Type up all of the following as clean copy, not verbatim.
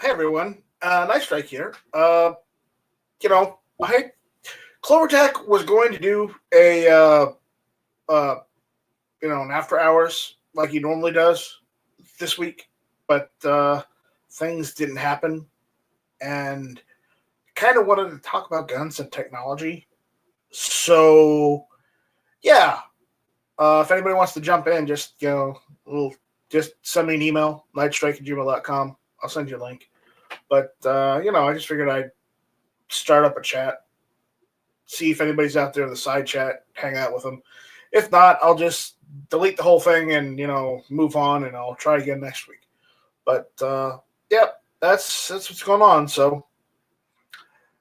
Hey everyone, Night Strike here. You know, I Clovertech was going to do a uh, an after hours like he normally does this week, but things didn't happen, and kind of wanted to talk about guns and technology. So yeah, if anybody wants to jump in, just just send me an email, nightstrike@gmail.com. I'll send you a link. But I just figured I'd start up a chat, see if anybody's out there in the side chat, hang out with them. If not, I'll just delete the whole thing and move on, and I'll try again next week. But yeah, that's what's going on. So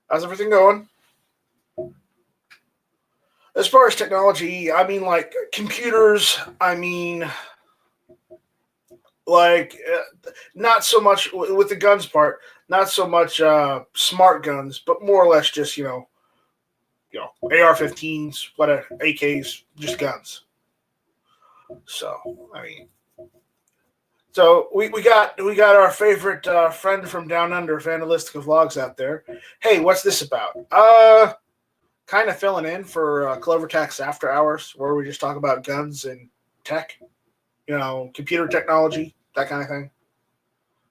how's everything going? As far as technology, I mean, like computers. I mean, like not so much with the guns part, not so much smart guns, but more or less just AR-15s, whatever, AKs, just guns. So I mean, so we got our favorite friend from down under, Vandalistica Vlogs, out there. Hey, what's this about? Kind of filling in for Clovertech's After Hours, where we just talk about guns and tech, computer technology, that kind of thing.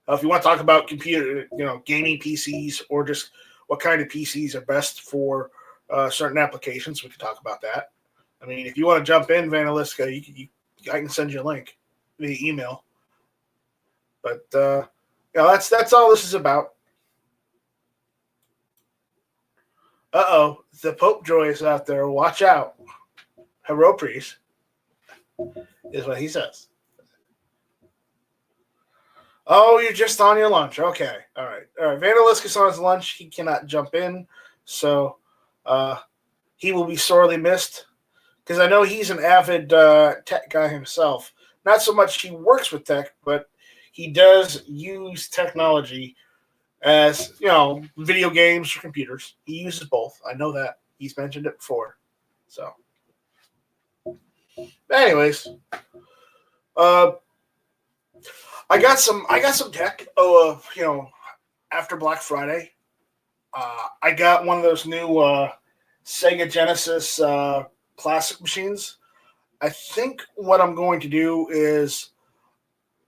If you want to talk about computer, gaming PCs, or just what kind of PCs are best for certain applications, we can talk about that. I mean, if you want to jump in, Vandalistica, I can send you a link via email. But that's all this is about. The Pope Joy is out there. Watch out. Hero priest is what he says. Oh, you're just on your lunch. Okay. All right. Vandaliscus on his lunch. He cannot jump in. So he will be sorely missed. Because I know he's an avid tech guy himself. Not so much he works with tech, but he does use technology as, video games or computers. He uses both. I know that. He's mentioned it before. So, anyways, I got some tech. After Black Friday, I got one of those new Sega Genesis classic machines. I think what I'm going to do is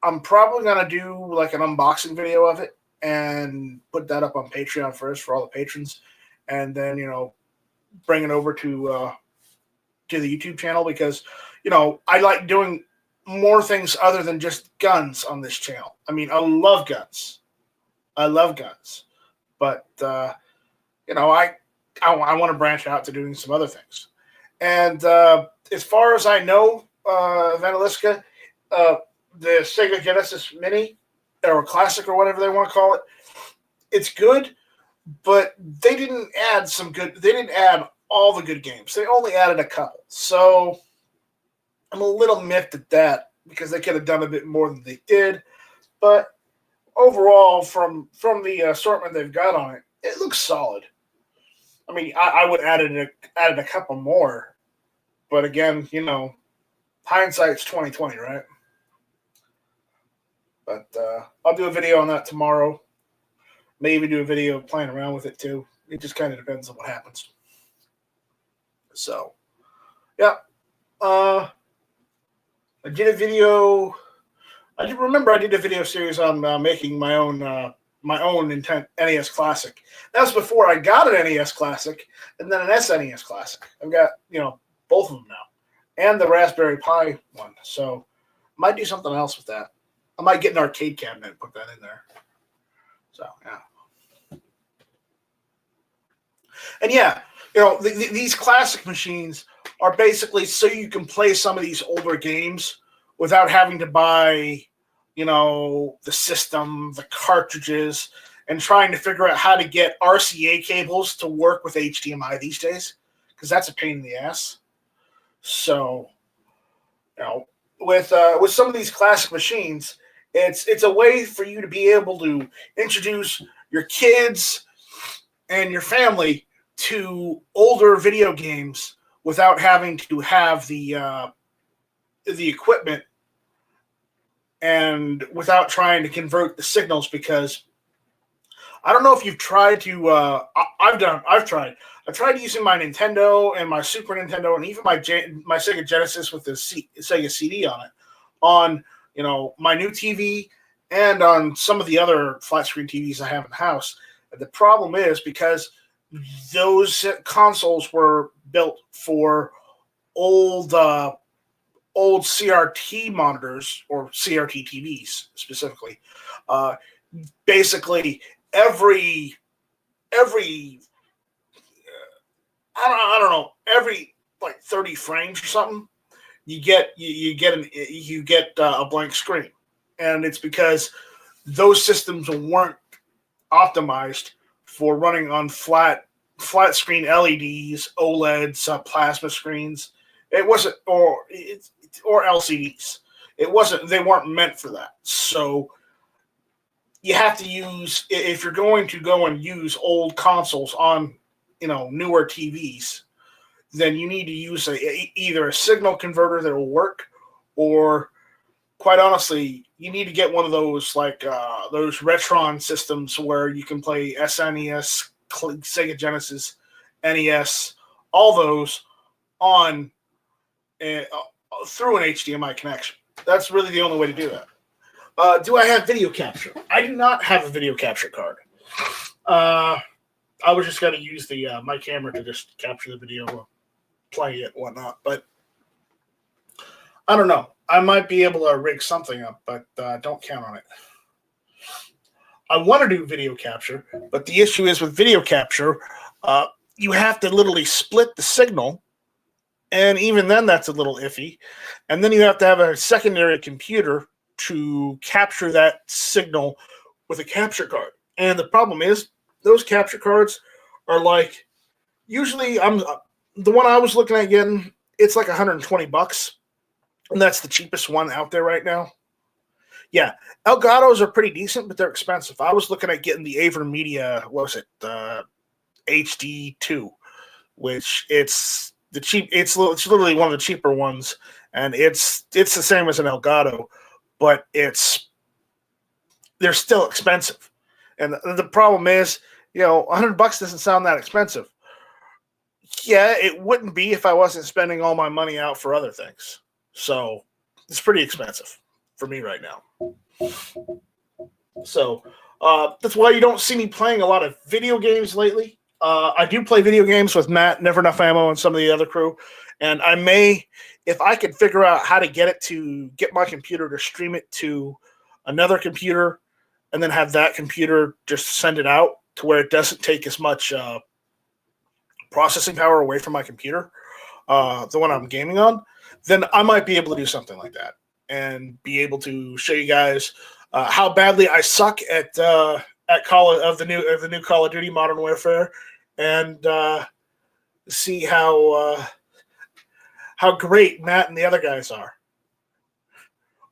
I'm probably going to do like an unboxing video of it and put that up on Patreon first for all the patrons, and then bring it over to the YouTube channel, because I like doing more things other than just guns on this channel. I mean, I love guns, but I want to branch out to doing some other things. And as far as I know, Vandalisca, the Sega Genesis Mini or Classic or whatever they want to call it, it's good, but they didn't add all the good games. They only added a couple. So I'm a little miffed at that, because they could have done a bit more than they did. But overall, from the assortment they've got on it, it looks solid. I mean, I would added a couple more, but again, hindsight's 20/20, right? But I'll do a video on that tomorrow. Maybe do a video playing around with it too. It just kind of depends on what happens. So, yeah. I did a video. I did a video series on making my own NES Classic. That was before I got an NES Classic and then an SNES Classic. I've got both of them now, and the Raspberry Pi one. So I might do something else with that. I might get an arcade cabinet and put that in there. So yeah. And yeah, these classic machines are basically so you can play some of these older games without having to buy, the system, the cartridges, and trying to figure out how to get RCA cables to work with HDMI these days, because that's a pain in the ass. So, with some of these classic machines, it's a way for you to be able to introduce your kids and your family to older video games without having to have the equipment, and without trying to convert the signals, because I don't know if you've tried to. I've tried. I've tried using my Nintendo and my Super Nintendo and even my Sega Genesis with the Sega CD on it, on my new TV and on some of the other flat screen TVs I have in the house. The problem is because those consoles were built for old old CRT monitors or CRT TVs specifically. Uh, Basically, every I don't know, every like 30 frames or something, you get a blank screen, and it's because those systems weren't optimized for running on flat screen LEDs, OLEDs, plasma screens. It wasn't, or LCDs. It wasn't. They weren't meant for that. So you have to use, if you're going to go and use old consoles on newer TVs, then you need to use either a signal converter that will work, or quite honestly, you need to get one of those those Retron systems where you can play SNES, Sega Genesis, NES, all those on through an HDMI connection. That's really the only way to do that. Do I have video capture? I do not have a video capture card. I was just going to use my camera to just capture the video, play it, whatnot. But I don't know. I might be able to rig something up, but don't count on it. I want to do video capture, but the issue is with video capture, you have to literally split the signal, and even then that's a little iffy. And then you have to have a secondary computer to capture that signal with a capture card. And the problem is, those capture cards are like, usually the one I was looking at getting, it's like $120, and that's the cheapest one out there right now. Yeah, Elgato's are pretty decent, but they're expensive. I was looking at getting the AverMedia, what was it, HD2, which it's literally one of the cheaper ones, and it's the same as an Elgato, but they're still expensive. And the problem is, $100 doesn't sound that expensive. Yeah, it wouldn't be if I wasn't spending all my money out for other things. So it's pretty expensive for me right now. So that's why you don't see me playing a lot of video games lately. I do play video games with Matt, Never Enough Ammo, and some of the other crew. And I may, if I could figure out how to get my computer to stream it to another computer, and then have that computer just send it out to where it doesn't take as much processing power away from my computer, the one I'm gaming on, then I might be able to do something like that and be able to show you guys how badly I suck at the new Call of Duty Modern Warfare, and see how great Matt and the other guys are,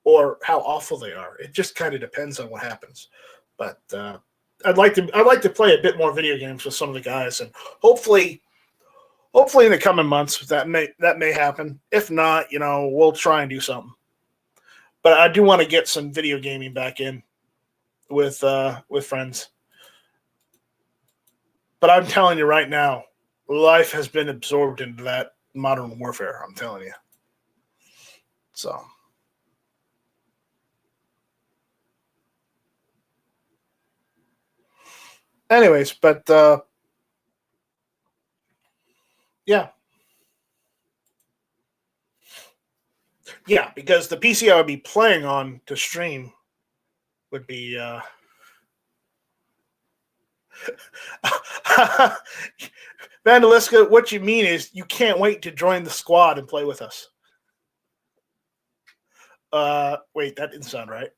or how awful they are. It just kind of depends on what happens. But I'd like to play a bit more video games with some of the guys, and hopefully in the coming months that may happen. If not, we'll try and do something. But I do want to get some video gaming back in with friends. But I'm telling you right now, life has been absorbed into that Modern Warfare. I'm telling you. So. Anyways, but yeah. Yeah, because the PC I would be playing on to stream would be Vandaliska, what you mean is you can't wait to join the squad and play with us. Wait, that didn't sound right.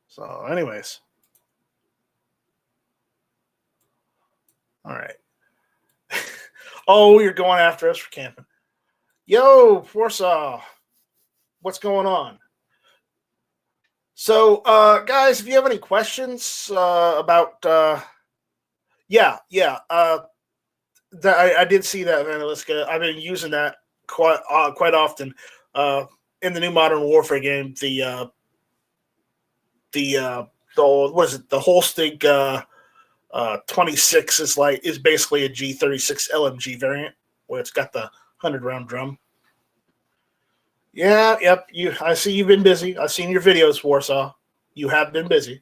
So anyways. All right. Oh, you're going after us for camping. Yo, Forsaw. What's going on? So, guys, if you have any questions about... I did see that, Vandaliska. I've been using that quite often. In the new Modern Warfare game, what is it? The Holstig 26 is basically a G36 LMG variant where it's got the 100-round drum. Yeah, yep. I see you've been busy. I've seen your videos, Warsaw. You have been busy.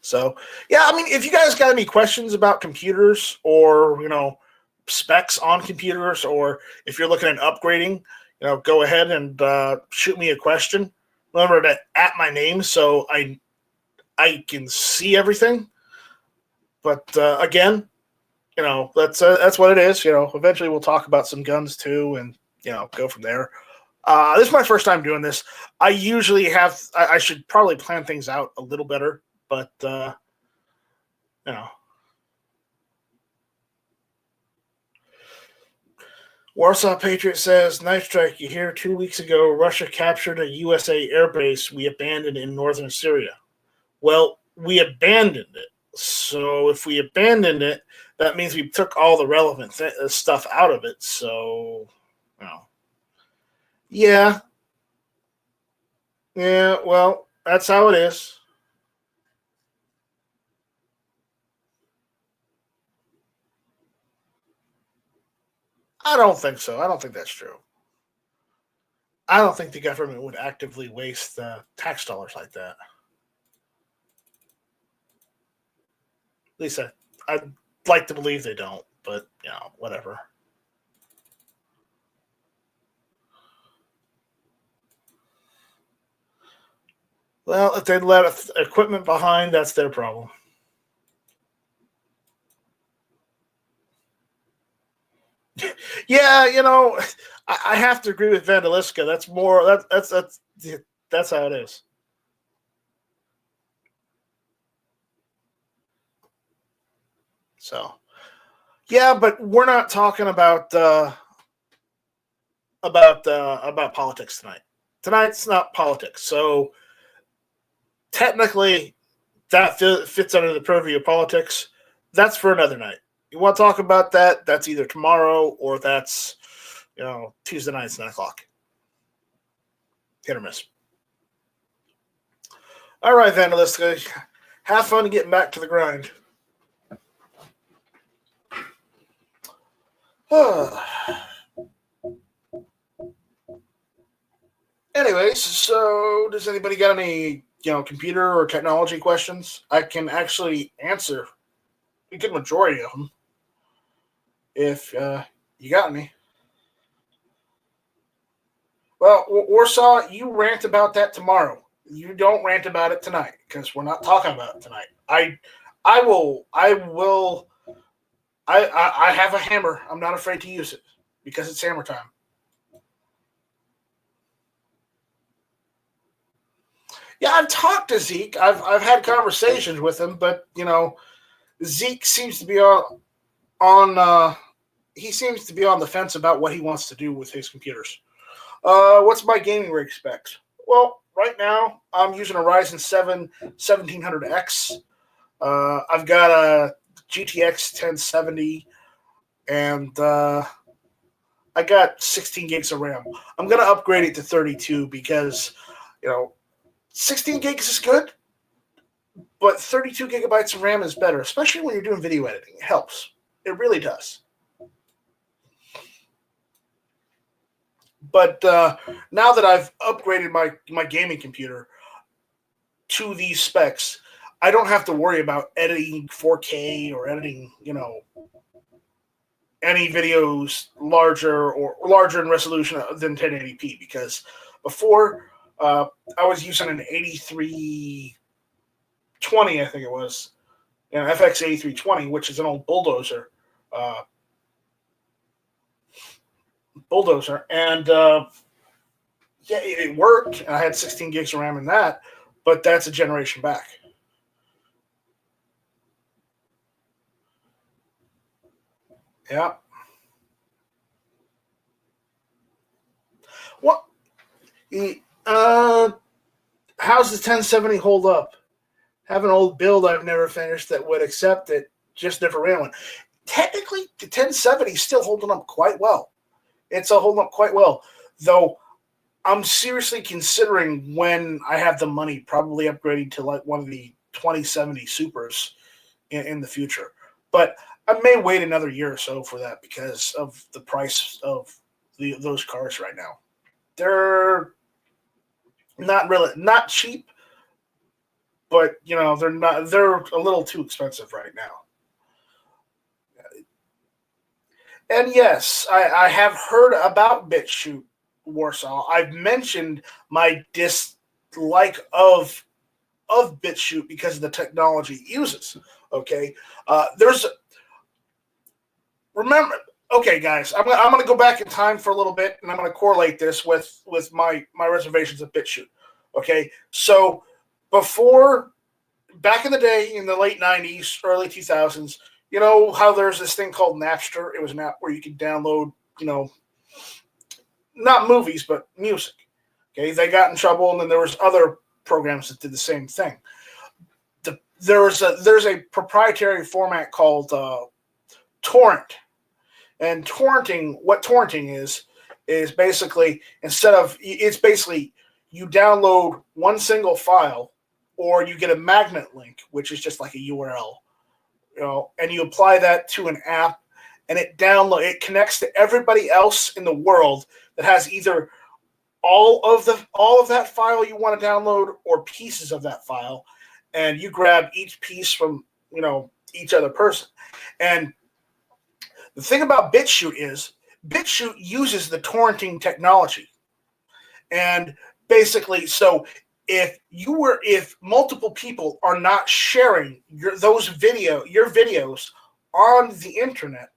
So, yeah, I mean, if you guys got any questions about computers or, specs on computers, or if you're looking at upgrading, go ahead and shoot me a question. Remember to at my name so I can see everything. But again, that's what it is. Eventually we'll talk about some guns too, and go from there. This is my first time doing this. I usually have. I should probably plan things out a little better, but Warsaw Patriot says, "Knife Strike. You hear? 2 weeks ago, Russia captured a USA airbase we abandoned in northern Syria. Well, we abandoned it. So if we abandoned it, that means we took all the relevant stuff out of it. So, yeah. Yeah, well, that's how it is. I don't think so. I don't think that's true. I don't think the government would actively waste tax dollars like that. At least I'd like to believe they don't, but, whatever. Well, if they let equipment behind, that's their problem. Yeah, I have to agree with Vandaliska. That's more that's how it is. So, yeah, but we're not talking about politics tonight. Tonight's not politics. So, technically, that fits under the purview of politics. That's for another night. You want to talk about that? That's either tomorrow or that's Tuesday nights 9 o'clock. Hit or miss. All right, Vandalist. Have fun getting back to the grind. Anyways, so does anybody got any computer or technology questions? I can actually answer a good majority of them if you got any. Well, Warsaw, you rant about that tomorrow. You don't rant about it tonight because we're not talking about it tonight. I have a hammer. I'm not afraid to use it because it's hammer time. Yeah, I've talked to Zeke. I've had conversations with him, but Zeke seems to be on he seems to be on the fence about what he wants to do with his computers. What's my gaming rig specs? Well, right now I'm using a Ryzen 7 1700X. I've got a GTX 1070, and I got 16 gigs of RAM. I'm gonna upgrade it to 32 because 16 gigs is good, but 32 gigabytes of RAM is better, especially when you're doing video editing. It helps. It really does. But now that I've upgraded my gaming computer to these specs, I don't have to worry about editing 4K or editing, any videos larger in resolution than 1080p. Because before I was using an 8320, I think it was, FX 8320, which is an old bulldozer. And yeah, it worked, and I had 16 gigs of RAM in that, but that's a generation back. Yeah. What? How's the 1070 hold up? Have an old build I've never finished that would accept it. Just never ran one. technically the 1070 is still holding up quite well. It's holding up quite well, though. I'm seriously considering, when I have the money, probably upgrading to like one of the 2070 Supers in the future. But I may wait another year or so for that because of the price of those cars right now. They're not cheap, but they're a little too expensive right now. And yes, I have heard about BitChute Warsaw. I've mentioned my dislike of BitChute because of the technology it uses. Okay, there's remember. Okay, guys, I'm gonna go back in time for a little bit, and I'm gonna correlate this with my reservations of BitChute. Okay, so before, back in the day, in the late '90s, early 2000s, you know how there's this thing called Napster. It was an app where you could download, not movies but music. Okay, they got in trouble, and then there was other programs that did the same thing. There's a proprietary format called torrent, and what torrenting is basically, it's basically you download one single file, or you get a magnet link, which is just like a URL, and you apply that to an app, and it connects to everybody else in the world that has either all of that file you want to download or pieces of that file, and you grab each piece from each other person. And the thing about BitChute is BitChute uses the torrenting technology, and basically, so if multiple people are not sharing your videos on the internet,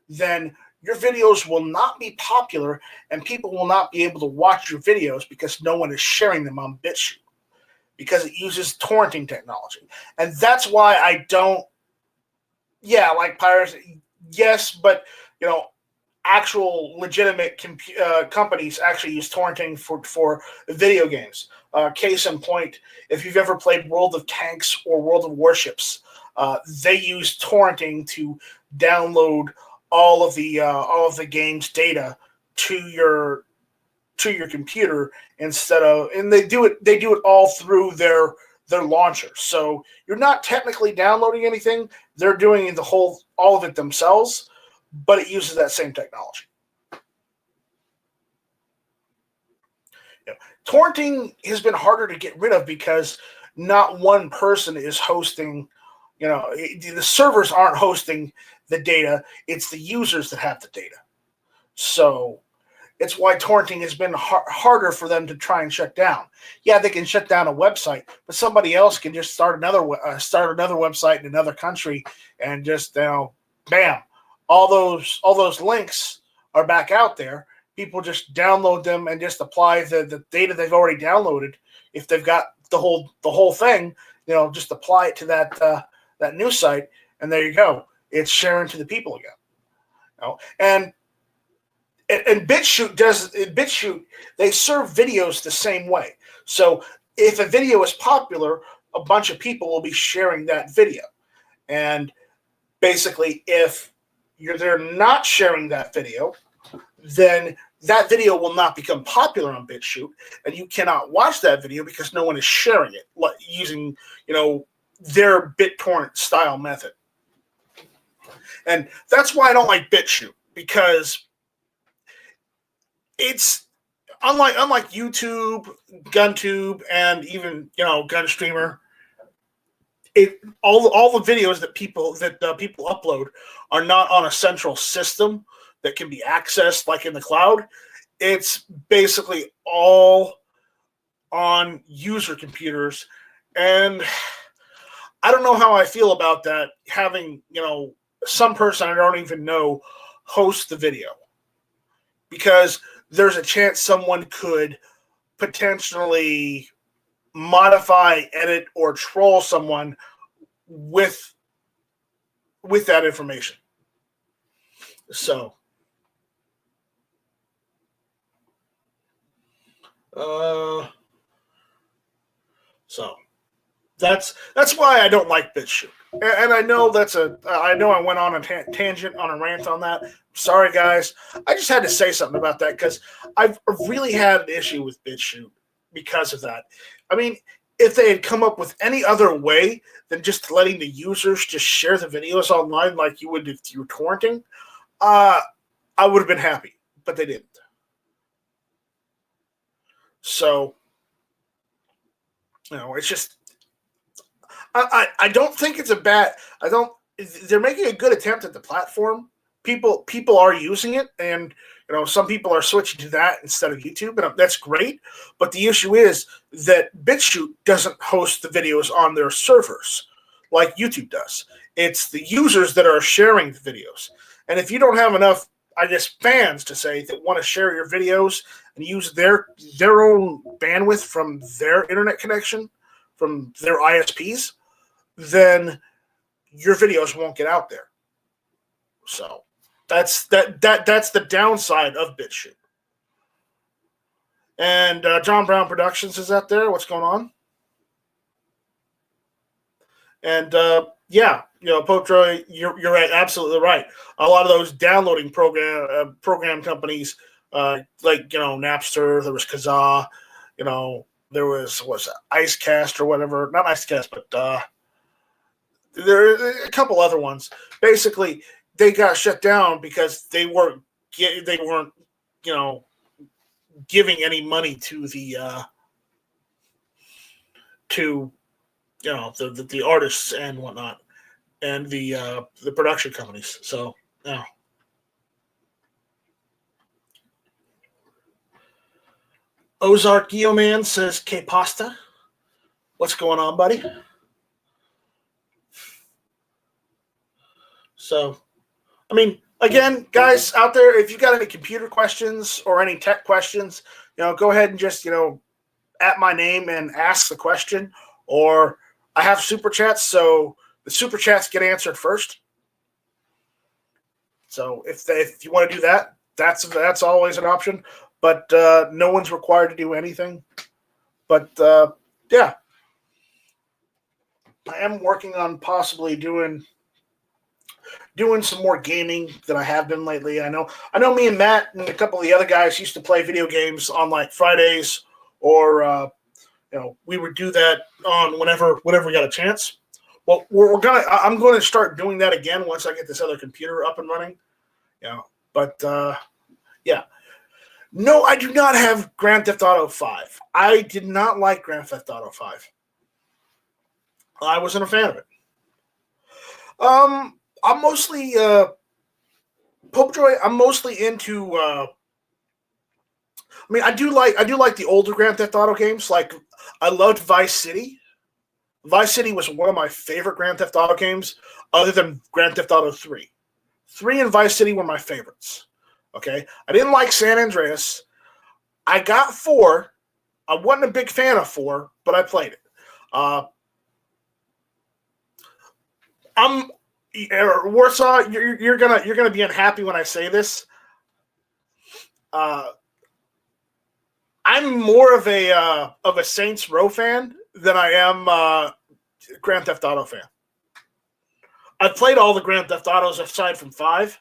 then your videos will not be popular, and people will not be able to watch your videos because no one is sharing them on BitChute, because it uses torrenting technology. And that's why I don't. Yeah, like piracy, yes, but actual legitimate companies actually use torrenting for video games. Case in point, if you've ever played World of Tanks or World of Warships, they use torrenting to download all of the game's data to your computer, and they do it all through their launcher. So you're not technically downloading anything; they're doing all of it themselves, but it uses that same technology. Torrenting has been harder to get rid of because not one person is hosting. The servers aren't hosting the data; it's the users that have the data. So it's why torrenting has been harder for them to try and shut down. Yeah, they can shut down a website, but somebody else can just start another website in another country, and just bam, all those links are back out there. People just download them and just apply the data they've already downloaded. If they've got the whole thing, just apply it to that new site, and there you go. It's sharing to the people again. And BitChute, they serve videos the same way. So if a video is popular, a bunch of people will be sharing that video. And basically, if they're not sharing that video, then that video will not become popular on BitChute, and you cannot watch that video because no one is sharing it using their BitTorrent style method. And that's why I don't like BitChute, because it's unlike YouTube, GunTube, and even GunStreamer. All the videos that people upload are not on a central system that can be accessed like in the cloud. It's basically all on user computers, and I don't know how I feel about that, having some person I don't even know host the video, because there's a chance someone could potentially modify, edit, or troll someone with that information. So, That's why I don't like BitChute. And I know I know I went on a tangent on a rant on that. Sorry, guys. I just had to say something about that because I've really had an issue with BitChute because of that. I mean, if they had come up with any other way than just letting the users just share the videos online like you would if you were torrenting, I would have been happy. But they didn't. So, it's just I don't think it's a bad. I don't. They're making a good attempt at the platform. People are using it, and some people are switching to that instead of YouTube, and that's great. But the issue is that BitChute doesn't host the videos on their servers like YouTube does. It's the users that are sharing the videos, and if you don't have enough, I guess, fans to say that want to share your videos and use their own bandwidth from their internet connection, from their ISPs, then your videos won't get out there. So that's the downside of BitChute. And John Brown Productions is out there. What's going on? And yeah, Potroy, you're right, absolutely right. A lot of those downloading program companies, like Napster, there was Kazaa, there was Icecast or whatever, not Icecast, but there are a couple other ones. Basically, they got shut down because they weren't giving any money to the the artists and whatnot, and the production companies. So yeah. Ozark Geoman says K Pasta. What's going on, buddy? So, I mean, again, guys out there, if you got any computer questions or any tech questions, go ahead and just, at my name and ask the question. Or I have super chats, so the super chats get answered first. So if you want to do that, that's always an option. But no one's required to do anything. But yeah, I am working on possibly doing some more gaming than I have been lately. I know me and Matt and a couple of the other guys used to play video games on like Fridays, or we would do that on whenever we got a chance. Well, I'm going to start doing that again once I get this other computer up and running. But yeah. No, I do not have Grand Theft Auto 5. I did not like Grand Theft Auto 5. I wasn't a fan of it. I'm mostly Popejoy. I'm mostly into. I mean, I do like the older Grand Theft Auto games. Like, I loved Vice City. Vice City was one of my favorite Grand Theft Auto games, other than Grand Theft Auto 3. 3 and Vice City were my favorites. Okay, I didn't like San Andreas. I got 4. I wasn't a big fan of 4, but I played it. Warsaw, you're gonna be unhappy when I say this. I'm more of a Saints Row fan than I am Grand Theft Auto fan. I've played all the Grand Theft Autos aside from 5.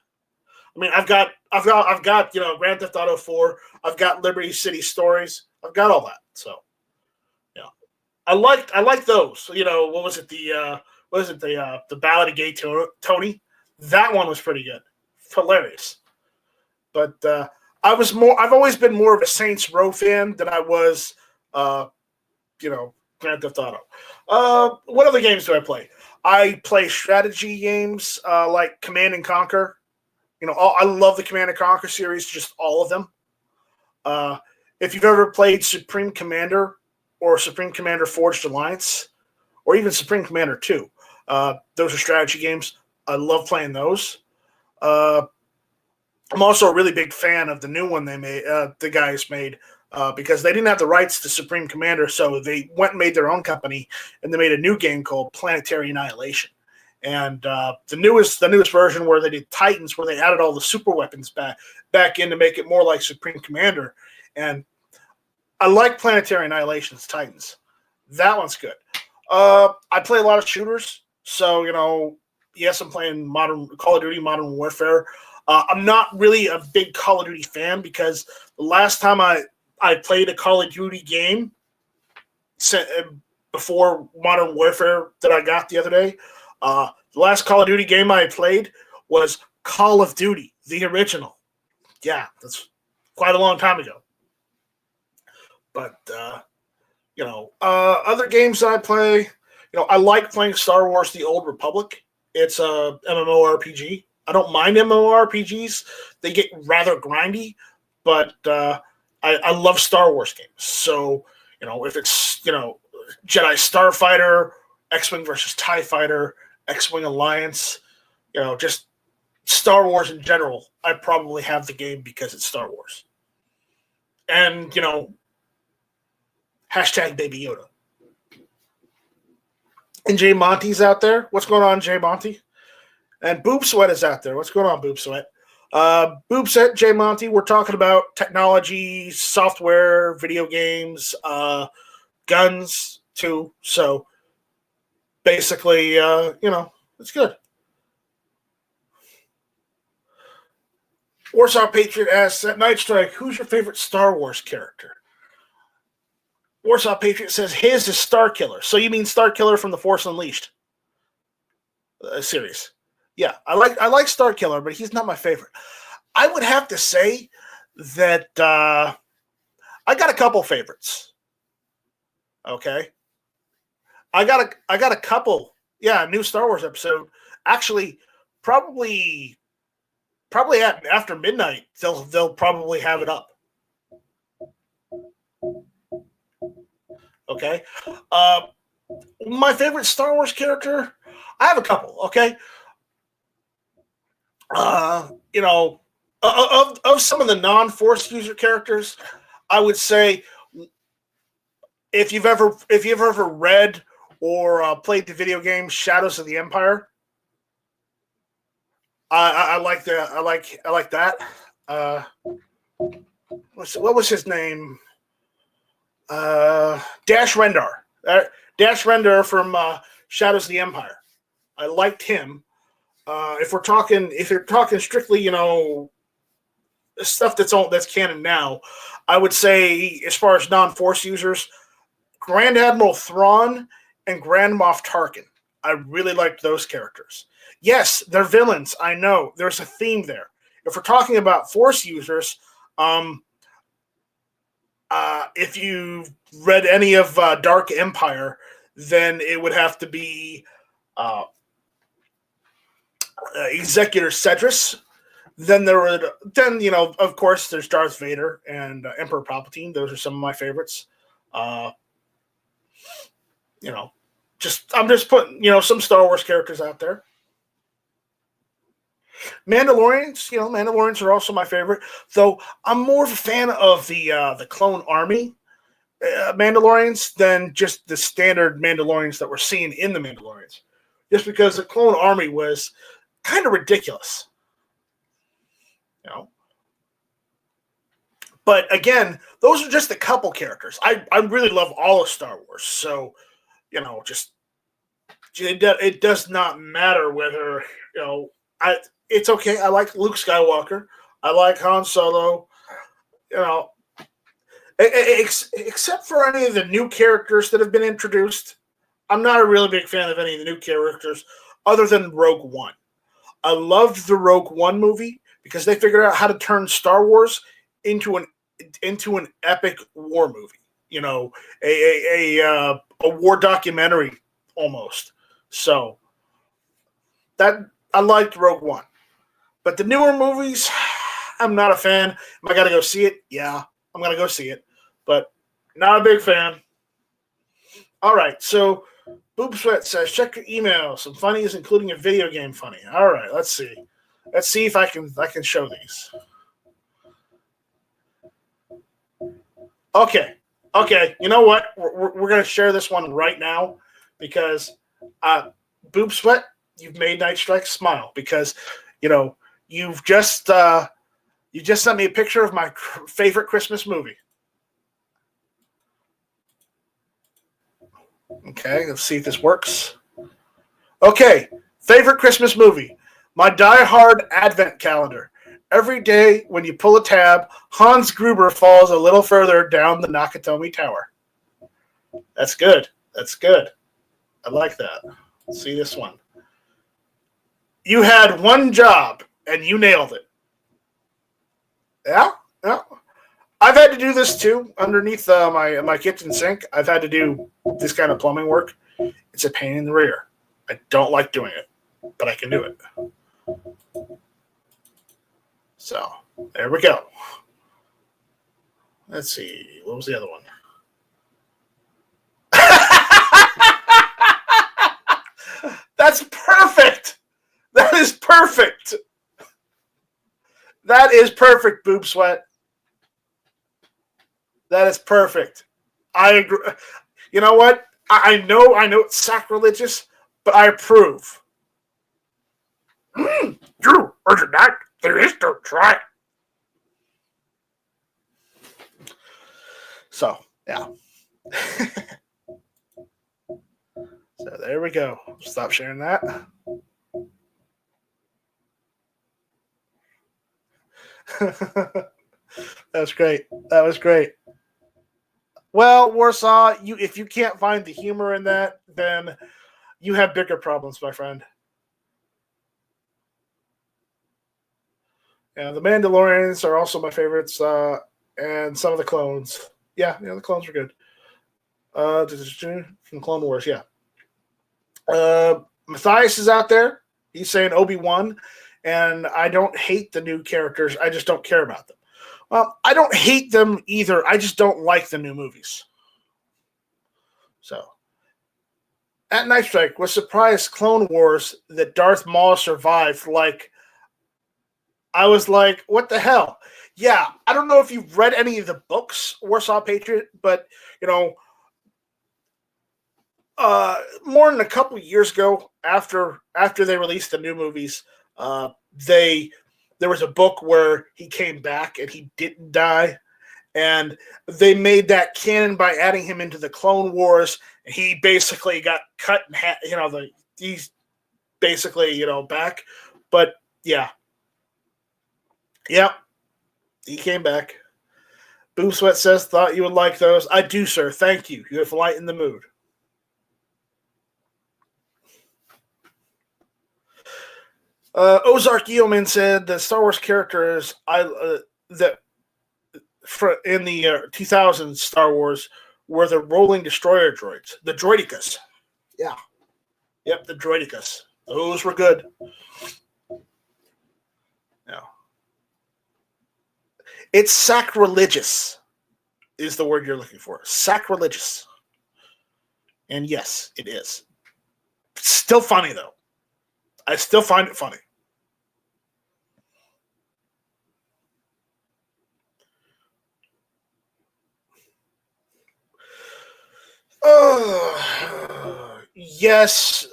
I mean, I've got Grand Theft Auto 4. I've got Liberty City Stories. I've got all that. So, yeah, I like those. What was it? The Ballad of Gay Tony? That one was pretty good, hilarious. But I've always been more of a Saints Row fan than I was, Grand Theft Auto. What other games do I play? I play strategy games like Command and Conquer. I love the Command and Conquer series, just all of them. If you've ever played Supreme Commander or Supreme Commander Forged Alliance, or even Supreme Commander 2, those are strategy games. I love playing those. I'm also a really big fan of the new one they made. The guys made because they didn't have the rights to Supreme Commander, so they went and made their own company, and they made a new game called Planetary Annihilation. And the newest version, where they did Titans, where they added all the super weapons back in to make it more like Supreme Commander. And I like Planetary Annihilation's Titans. That one's good. I play a lot of shooters, so yes, I'm playing modern Call of Duty, Modern Warfare. I'm not really a big Call of Duty fan because the last time I played a Call of Duty game before Modern Warfare that I got the other day, the last Call of Duty game I played was Call of Duty, the original. Yeah, that's quite a long time ago. But other games I play, I like playing Star Wars: The Old Republic. It's a MMORPG. I don't mind MMORPGs; they get rather grindy, but I love Star Wars games. So if it's Jedi Starfighter, X-wing versus Tie Fighter, X-wing Alliance, just Star Wars in general, I probably have the game because it's Star Wars. And hashtag Baby Yoda. And Jay Monty's out there. What's going on, Jay Monty? And Boob Sweat is out there. What's going on, Boob Sweat? Boob Sweat, Jay Monty, we're talking about technology, software, video games, guns, too. So, basically, it's good. Warsaw Patriot asks, at Night Strike, who's your favorite Star Wars character? Warsaw Patriot says his is Starkiller. So you mean Starkiller from the Force Unleashed series? Yeah, I like Starkiller, but he's not my favorite. I would have to say that I got a couple favorites. Okay, I got a couple. Yeah, new Star Wars episode. Actually, probably after midnight, they'll probably have it up. Okay. My favorite Star Wars character, I have a couple. Okay. Of some of the non-Force user characters, I would say if you've ever read or played the video game Shadows of the Empire, I like that. I like that. What was his name? Dash Rendar. Dash Rendar from Shadows of the Empire. I liked him. If you're talking strictly, stuff that's canon now, I would say as far as non-Force users, Grand Admiral Thrawn and Grand Moff Tarkin. I really liked those characters. Yes, they're villains. I know there's a theme there. If we're talking about Force users, if you've read any of Dark Empire, then it would have to be Executor Cedrus. Then of course, there's Darth Vader and Emperor Palpatine. Those are some of my favorites. I'm just putting some Star Wars characters out there. Mandalorians are also my favorite, though I'm more of a fan of the Clone Army Mandalorians than just the standard Mandalorians that we're seeing in the Mandalorians. Just because the Clone Army was kind of ridiculous. But again, those are just a couple characters. I really love all of Star Wars, so it does not matter whether it's okay. I like Luke Skywalker. I like Han Solo. Except for any of the new characters that have been introduced, I'm not a really big fan of any of the new characters other than Rogue One. I loved the Rogue One movie because they figured out how to turn Star Wars into an epic war movie. A war documentary almost. So that I liked Rogue One. But the newer movies, I'm not a fan. Am I going to go see it? Yeah, I'm going to go see it. But not a big fan. All right, so Boob Sweat says, check your email. Some funnies, including a video game funny. All right, let's see. Let's see if I can show these. Okay. You know what? We're going to share this one right now because Boob Sweat, you've made Night Strike smile because you've just sent me a picture of my favorite Christmas movie. Okay, let's see if this works. Okay, favorite Christmas movie. My die-hard advent calendar. Every day when you pull a tab, Hans Gruber falls a little further down the Nakatomi Tower. That's good. That's good. I like that. Let's see this one. You had one job and you nailed it. Yeah, yeah. I've had to do this too underneath my kitchen sink. I've had to do this kind of plumbing work. It's a pain in the rear. I don't like doing it, but I can do it. So there we go. Let's see. What was the other one? That's perfect. That is perfect. That is perfect, Boob Sweat. That is perfect. I agree. You know what? I know it's sacrilegious, but I approve. Drew, urgent that. There is no try. So, yeah. So there we go. Stop sharing that. That was great. That was great. Well, Warsaw, if you can't find the humor in that, then you have bigger problems, my friend. Yeah, the Mandalorians are also my favorites, and some of the clones. Yeah, the clones were good. From Clone Wars, yeah. Matthias is out there. He's saying Obi-Wan, and I don't hate the new characters. I just don't care about them. I don't hate them either. I just don't like the new movies. So, at Night Strike, was surprised Clone Wars that Darth Maul survived. Like, I was like, what the hell? Yeah, I don't know if you've read any of the books, Warsaw Patriot, but, more than a couple years ago, after they released the new movies, there was a book where he came back and he didn't die, and they made that canon by adding him into the Clone Wars. He basically got cut in half. He's basically back, but yeah, he came back. Boom Sweat says, "Thought you would like those. I do, sir. Thank you. You have lightened the mood." Ozark Yeoman said the Star Wars characters that in the 2000s Star Wars were the rolling destroyer droids, the droidicas. Yeah. Yep, the droidicas. Those were good. Yeah. It's sacrilegious is the word you're looking for. Sacrilegious. And yes, it is. It's still funny, though. I still find it funny. Yes.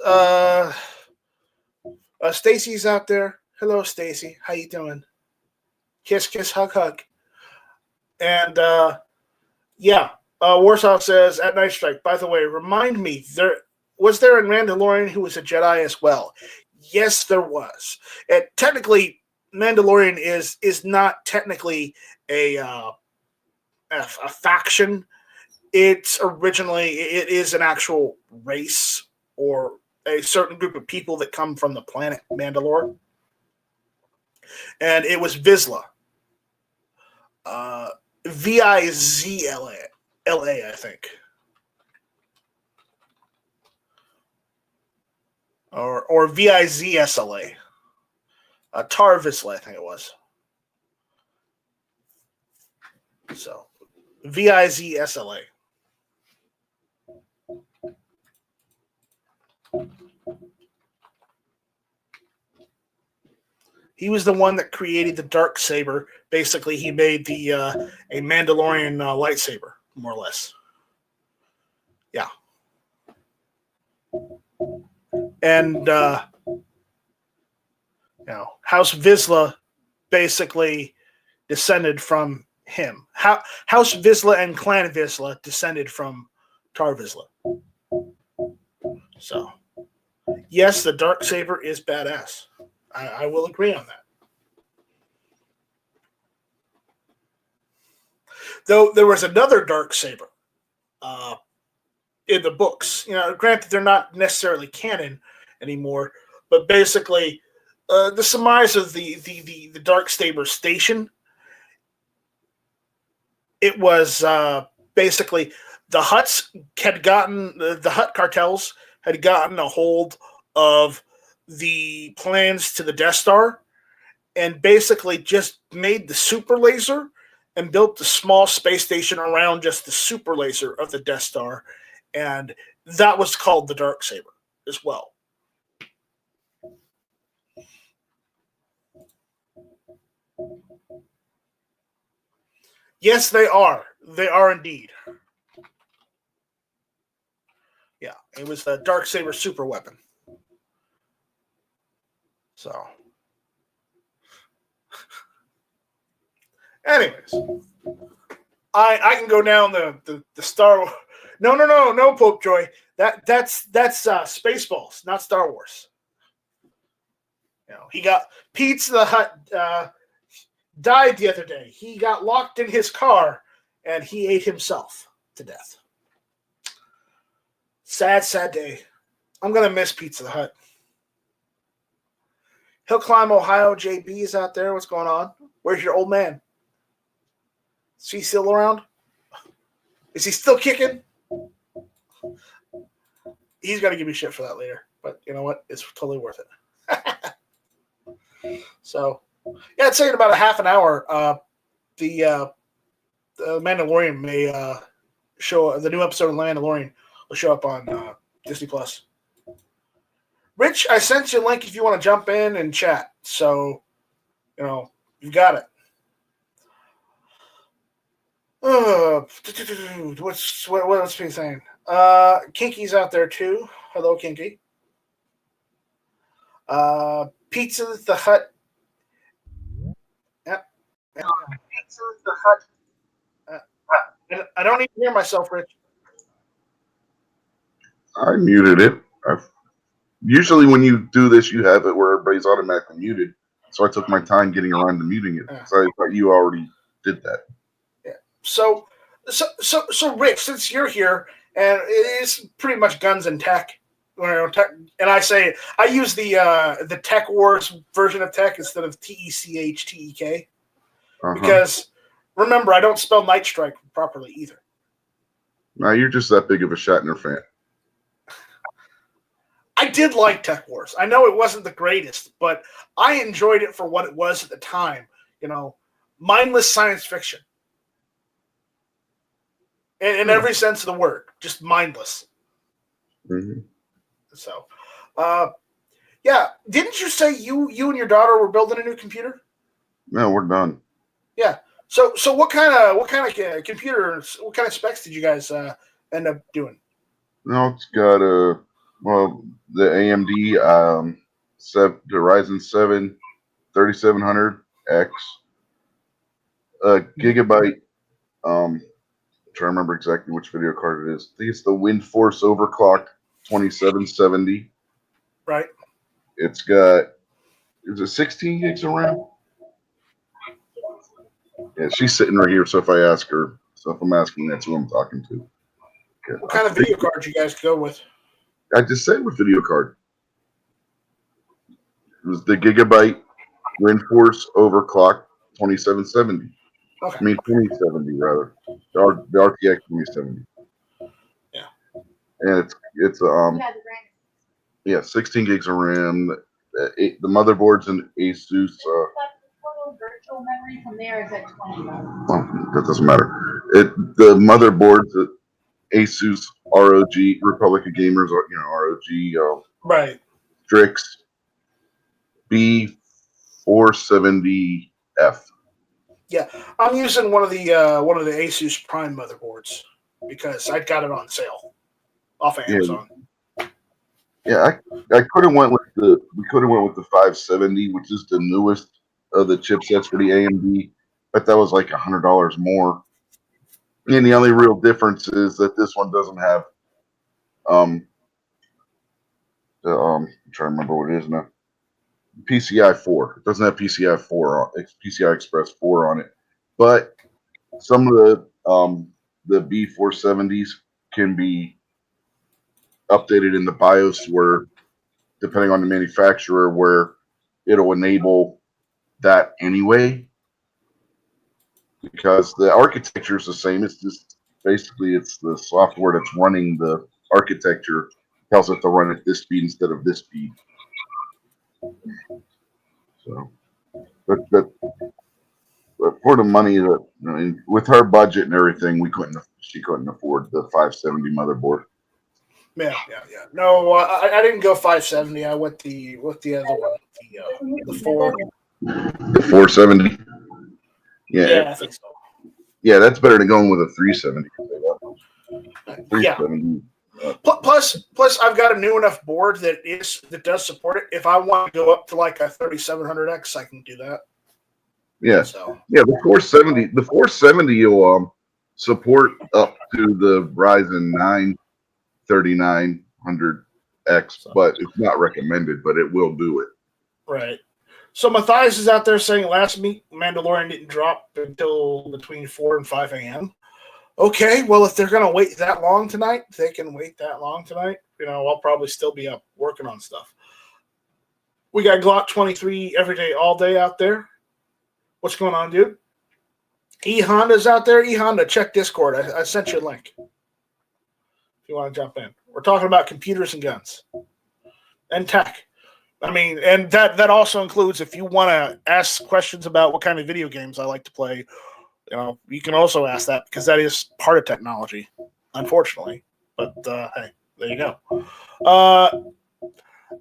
Stacy's out there. Hello, Stacy. How you doing? Kiss, kiss, hug, hug. And Warsaw says at Night Strike. By the way, remind me, was there a Mandalorian who was a Jedi as well? Yes, there was. And technically, Mandalorian is not technically a faction. It is an actual race or a certain group of people that come from the planet Mandalore. And it was Vizsla. Vizla, I think. Or Vizsla. Tar Vizsla, I think it was. So, Vizsla. He was the one that created the dark saber. Basically, he made the a Mandalorian lightsaber, more or less. Yeah. And House Vizsla basically descended from him. House Vizsla and Clan Vizsla descended from Tar Vizsla. So, yes, the dark saber is badass. I will agree on that. Though there was another dark saber uh, in the books. Granted, they're not necessarily canon anymore, but basically, the surmise of the dark saber station. It was basically the Huts had gotten the Hut cartels had gotten a hold of the plans to the Death Star and basically just made the super laser and built the small space station around just the super laser of the Death Star, and that was called the Dark Saber as well. Yes, they are. They are indeed. Yeah, it was the Dark Saber super weapon. So, anyways, I can go down the Star. No, Pope Joy. That's Spaceballs, not Star Wars. He got Pizza the Hut died the other day. He got locked in his car and he ate himself to death. Sad day. I'm gonna miss Pizza the Hut. Hill Climb, Ohio. JB is out there. What's going on? Where's your old man? Is he still around? Is he still kicking? He's got to give me shit for that later. But you know what? It's totally worth it. So, yeah, I'd say in about a half an hour, the Mandalorian may show the new episode of Mandalorian will show up on Disney Plus. Rich, I sent you a link if you want to jump in and chat. So, you've got it. What's he saying? Kinky's out there too. Hello, Kinky. Pizza the Hut. Yep. Pizza the Hut. I don't even hear myself, Rich. I muted it. Usually when you do this, you have it where everybody's automatically muted. So I took my time getting around to muting it. So I thought you already did that. Yeah. So, Rich, since you're here, and it is pretty much guns and tech, and I use the Tech Wars version of tech instead of TECHTEK, because remember, I don't spell Night Strike properly either. No, you're just that big of a Shatner fan. I did like Tech Wars. I know it wasn't the greatest, but I enjoyed it for what it was at the time. Mindless science fiction. In every sense of the word, just mindless. Mm-hmm. So, yeah. Didn't you say you and your daughter were building a new computer? No, we're done. Yeah. So what kind of computers? What kind of specs did you guys end up doing? No, it's got the AMD the Ryzen 7 3700X, gigabyte. I'm trying to remember exactly which video card it is. I think it's the WindForce Overclock 2770. Right. It's got, is it 16 gigs of RAM? Yeah, she's sitting right here. So if I ask her, if I'm asking, that's who I'm talking to. Okay. What kind of video card you guys go with? I just said with video card. It was the gigabyte WindForce Overclock 2770. Okay. I mean 2070 rather. The RTX 2070. Yeah. And it's 16 gigs of RAM. The motherboard's an Asus. Virtual memory from there is at 20. Well, that doesn't matter. The motherboard's Asus ROG Republic of Gamers, ROG. Right. Strix B470F. Yeah, I'm using one of the Asus Prime motherboards because I got it on sale off of Amazon. Yeah, I could have went with the 570, which is the newest of the chipsets for the AMD, but that was like $100 more. And the only real difference is that this one doesn't have I'm trying to remember what it is now. PCI 4. It doesn't have PCI 4 on it's PCI Express 4 on it, but some of the B470s can be updated in the BIOS where, depending on the manufacturer, where it'll enable that anyway, because the architecture is the same. It's just basically it's the software that's running the architecture tells it to run at this speed instead of this speed. So, but for the money that, I mean, with her budget and everything, she couldn't afford the 570 motherboard. Yeah. No, I didn't go 570. I went the other one, the 4. The 470. Yeah, I think so. Yeah, that's better than going with a 370. Yeah. 370. Plus, I've got a new enough board that does support it. If I want to go up to like a 3700X, I can do that. Yeah. So The 470. The 470 will support up to the Ryzen 9 3900X, but it's not recommended. But it will do it. Right. So Matthias is out there saying last week Mandalorian didn't drop until between 4 and 5 a.m. Okay, well, if they're going to wait that long tonight, they can wait that long tonight. I'll probably still be up working on stuff. We got Glock 23 every day, all day out there. What's going on, dude? E-Honda's out there. E-Honda, check Discord. I sent you a link if you want to jump in. We're talking about computers and guns and tech. I mean, and that also includes if you want to ask questions about what kind of video games I like to play, you can also ask that because that is part of technology, unfortunately. But hey, there you go.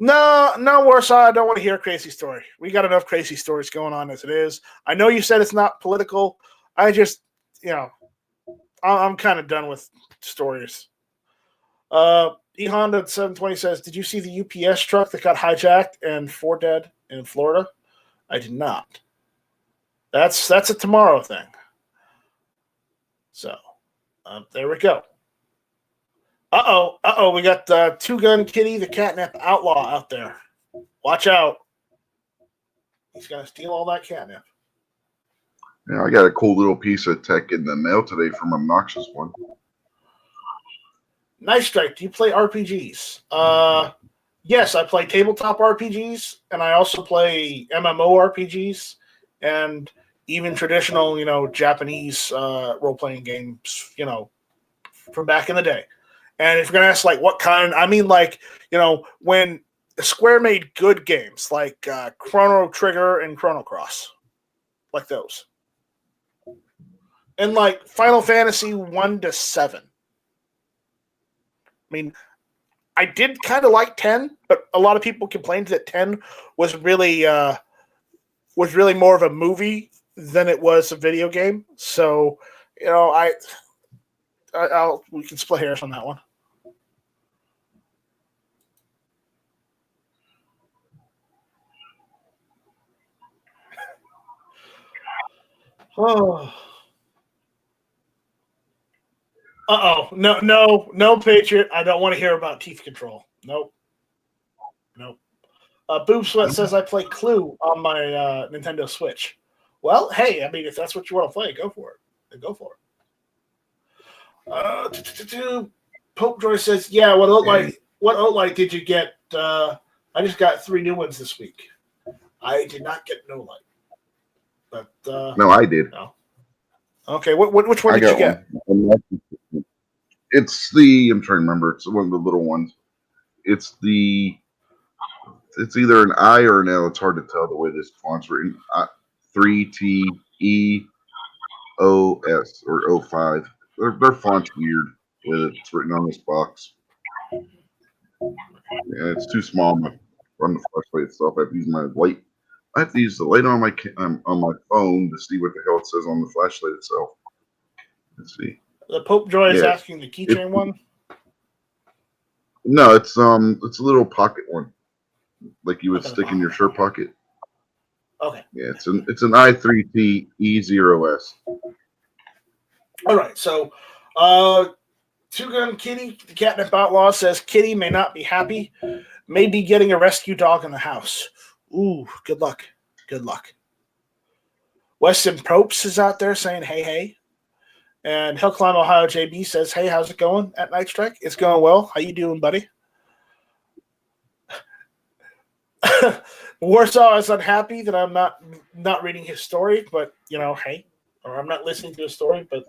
No, Warsaw, I don't want to hear a crazy story. We got enough crazy stories going on as it is. I know you said it's not political. I just, I'm kind of done with stories. E-Honda 720 says, did you see the UPS truck that got hijacked and 4 dead in Florida? I did not. That's a tomorrow thing. So, there we go. We got Two Gun Kitty, the catnip outlaw out there. Watch out. He's going to steal all that catnip. Yeah, I got a cool little piece of tech in the mail today from Obnoxious One. Nice Strike, do you play RPGs? Yes, I play tabletop RPGs, and I also play MMO RPGs, and even traditional, Japanese role-playing games, from back in the day. And if you're going to ask, what kind, I mean, when Square made good games, like Chrono Trigger and Chrono Cross, like those. And, Final Fantasy 1 to 7. I mean, I did kind of like 10, but a lot of people complained that 10 was really more of a movie than it was a video game. So, we can split hairs on that one. Oh. No, Patriot. I don't want to hear about teeth control. Nope. Boob Sweat says I play Clue on my Nintendo Switch. Well, hey, I mean, if that's what you want to play, go for it. Go for it. Pope Joy says, yeah, what Oat did you get? I just got 3 new ones this week. I did not get No Light. But no, I did. No. Okay, which one did you get? It's I'm trying to remember. It's one of the little ones. It's either an I or an L. It's hard to tell the way this font's written. 3TEOS or 05. Their font's weird with it's written on this box. Yeah, it's too small to run the flashlight itself. I have to use my light. I have to use the light on my phone to see what the hell it says on the flashlight itself. Let's see. The Pope Joy is asking the keychain one. No, it's a little pocket one, like you would stick in your shirt pocket. Okay. Yeah, it's an i3T E0S. All right, so Two Gun Kitty, the Catnip Outlaw says Kitty may not be happy, may be getting a rescue dog in the house. Ooh, good luck. Good luck. Weston Propes is out there saying, hey, hey. And Hillclimb Ohio JB says, hey, how's it going at Night Strike? It's going well. How you doing, buddy? Warsaw is unhappy that I'm not reading his story, but, hey, or I'm not listening to his story, but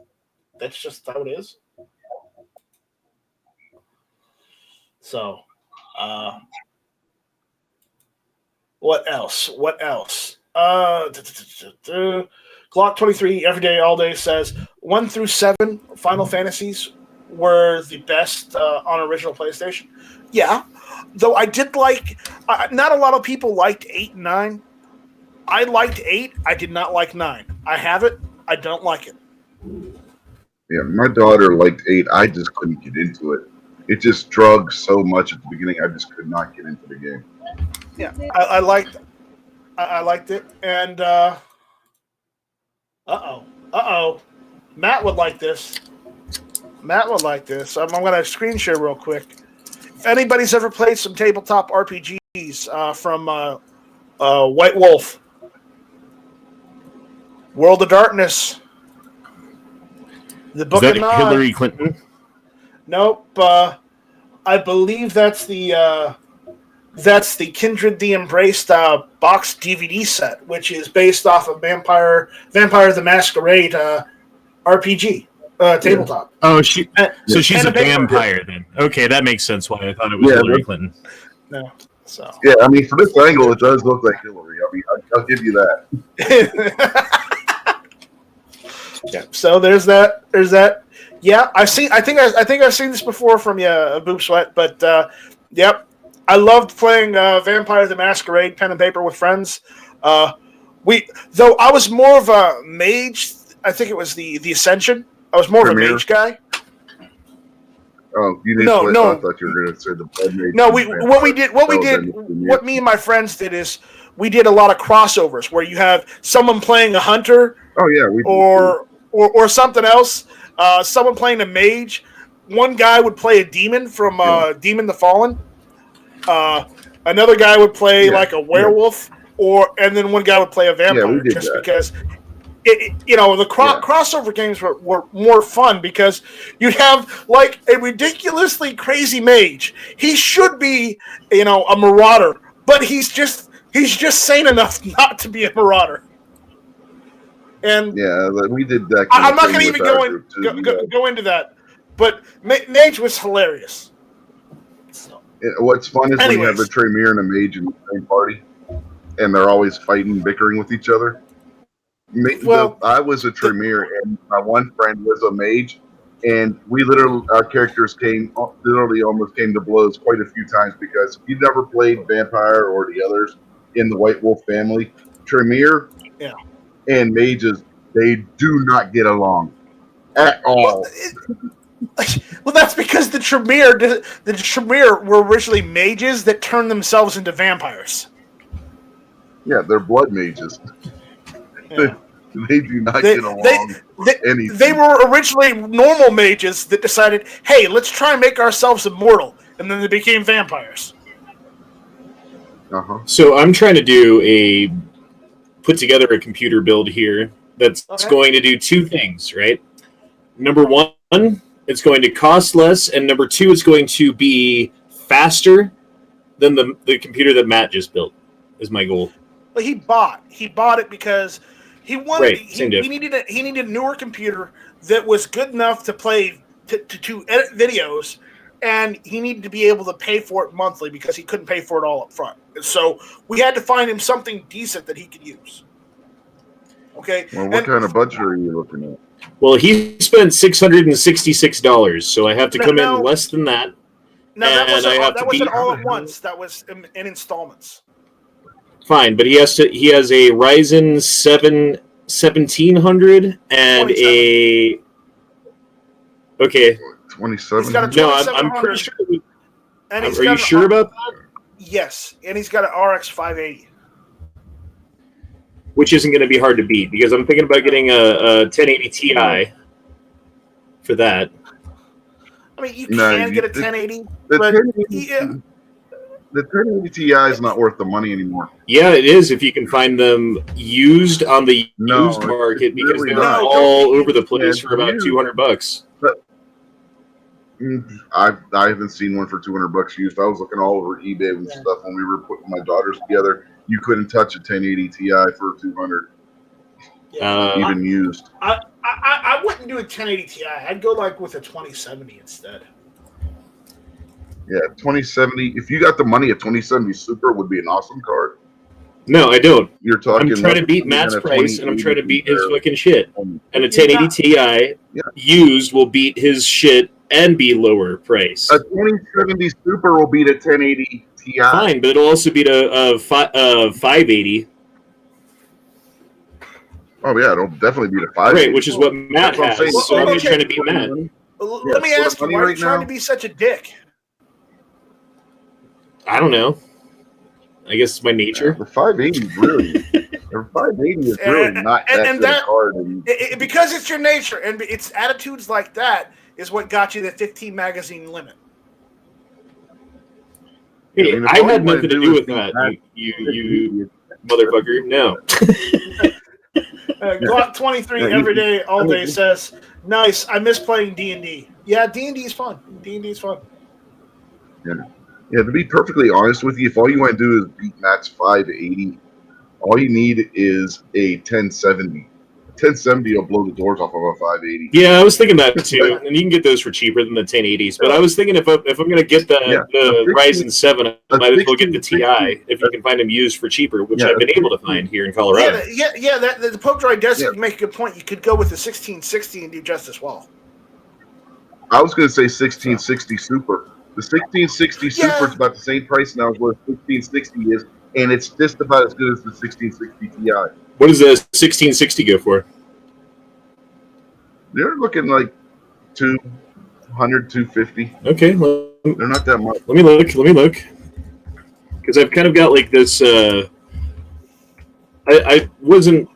that's just how it is. So, what else? Glock 23 every day, all day says 1 through 7 Final Fantasies were the best on original PlayStation. Yeah, though I did like. Not a lot of people liked 8 and 9. I liked 8. I did not like 9. I have it. I don't like it. Yeah, my daughter liked 8. I just couldn't get into it. It just drug so much at the beginning. I just could not get into the game. Yeah, I liked it, and Matt would like this. I'm going to screen share real quick. If anybody's ever played some tabletop RPGs from White Wolf, World of Darkness, the Book of Nod. Hillary Clinton? Nope. I believe that's the Kindred the Embraced box DVD set, which is based off of Vampire the Masquerade RPG tabletop. Oh, so she's a vampire then. Okay, that makes sense why I thought it was Hillary Clinton. No. So. Yeah, I mean, from this angle, it does look like Hillary. I mean, I'll give you that. Yeah. So there's that. Yeah, I think I've seen this before from you, Boob Sweat. But yep, I loved playing Vampire the Masquerade pen and paper with friends. Though I was more of a mage. I think it was the Ascension. I was more of a mage guy. Oh, you didn't. No. I thought you were going to say the blood mage. No, what me and my friends did is we did a lot of crossovers where you have someone playing a hunter. Oh yeah, or something else. Someone playing a mage. One guy would play a demon from Demon the Fallen. Another guy would play like a werewolf, and then one guy would play a vampire. Because the crossover games were more fun because you'd have like a ridiculously crazy mage. He should be a marauder, but he's just sane enough not to be a marauder. And yeah, we did that. I'm not going to even go into that, but Mage was hilarious. So. What's fun is when you have a Tremere and a Mage in the same party, and they're always fighting, bickering with each other. I was a Tremere, and my one friend was a Mage, and our characters almost came to blows quite a few times because if you never played Vampire or the others in the White Wolf family, Tremere and Mages, they do not get along at all. Well, that's because the Tremere were originally mages that turned themselves into vampires. Yeah, they're blood mages. Yeah. They do not get along. They were originally normal mages that decided, hey, let's try and make ourselves immortal, and then they became vampires. Uh-huh. So I'm trying to put together a computer build here that's going to do two things, right? Number one, it's going to cost less, and number two, it's going to be faster than the computer that Matt just built, is my goal. Well, he bought it because he wanted he needed a newer computer that was good enough to play to edit videos, and he needed to be able to pay for it monthly because he couldn't pay for it all up front. So we had to find him something decent that he could use. Okay. Well, what kind of budget are you looking at? Well, he spent $666, so I have to come in less than that. No, that wasn't all at once. That was in installments. Fine, but he has a Ryzen 7 1700 and a 27. No, I'm pretty sure. Are you sure about that? Yes, and he's got an RX 580, which isn't going to be hard to beat because I'm thinking about getting a 1080 Ti for that. I mean, you No, can get a 1080, The but 1080 yeah. the 1080 Ti is not worth the money anymore. Yeah, it is if you can find them used on the No, used market it's because really they're not. all over the place Yeah, for about used. $200. But I haven't seen one for $200 used. I was looking all over eBay and stuff when we were putting my daughters together. You couldn't touch a 1080 Ti for $200, even used. I wouldn't do a 1080 Ti. I'd go like with a 2070 instead. Yeah, 2070. If you got the money, a 2070 Super would be an awesome card. No, I don't. You're talking. I'm trying to beat Matt's price, and I'm trying to beat his fucking shit. And a 1080 Ti used will beat his shit and be lower price. A 2070 Super will beat a 1080 Ti. Fine, but it'll also beat a 580. Oh yeah, it'll definitely beat a 580. Right, which is what Matt has. So I'm trying to beat Matt. Let me ask you, why are you trying to be such a dick? I don't know. I guess it's my nature. The 580 really, the 580 is really not that good a card. Because it's your nature, and it's attitudes like that is what got you the 15 magazine limit. Hey, I had nothing to do with that. You motherfucker. No. Glock 23 every day, all day says, "Nice. I miss playing D&D." Yeah, D&D is fun. D&D is fun. Yeah, to be perfectly honest with you, if all you want to do is beat Matt's 580, all you need is a 1070. A 1070 will blow the doors off of a 580. Yeah, I was thinking that too. And you can get those for cheaper than the 1080s. But I was thinking if I'm going to get the Ryzen 7, I might as well get the Ti if you can find them used for cheaper, which I've been able to find here in Colorado. The Poke Droid does make a good point. You could go with the 1660 and do just as well. I was going to say 1660 Super. The 1660 Super is about the same price now as what a 1660 is, and it's just about as good as the 1660 Ti. What does the 1660 go for? They're looking like 200, 250. Okay, well, they're not that much. Let me look, because I've kind of got like this. I wasn't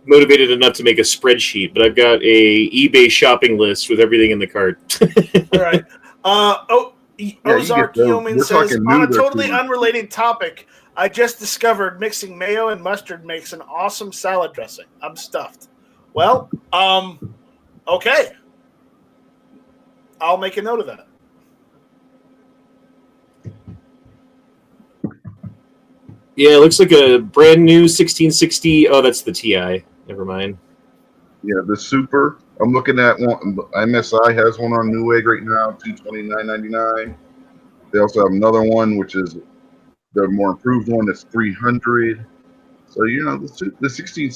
motivated enough to make a spreadsheet, but I've got a eBay shopping list with everything in the cart. All right. Ozark Yeoman says, on a totally unrelated topic, I just discovered mixing mayo and mustard makes an awesome salad dressing. I'm stuffed. Well, okay. I'll make a note of that. Yeah, it looks like a brand new 1660. Oh, that's the Ti. Never mind. Yeah, the Super. I'm looking at one. MSI has one on Newegg right now, $229.99. They also have another one, which is the more improved one. That's $300. So the 16.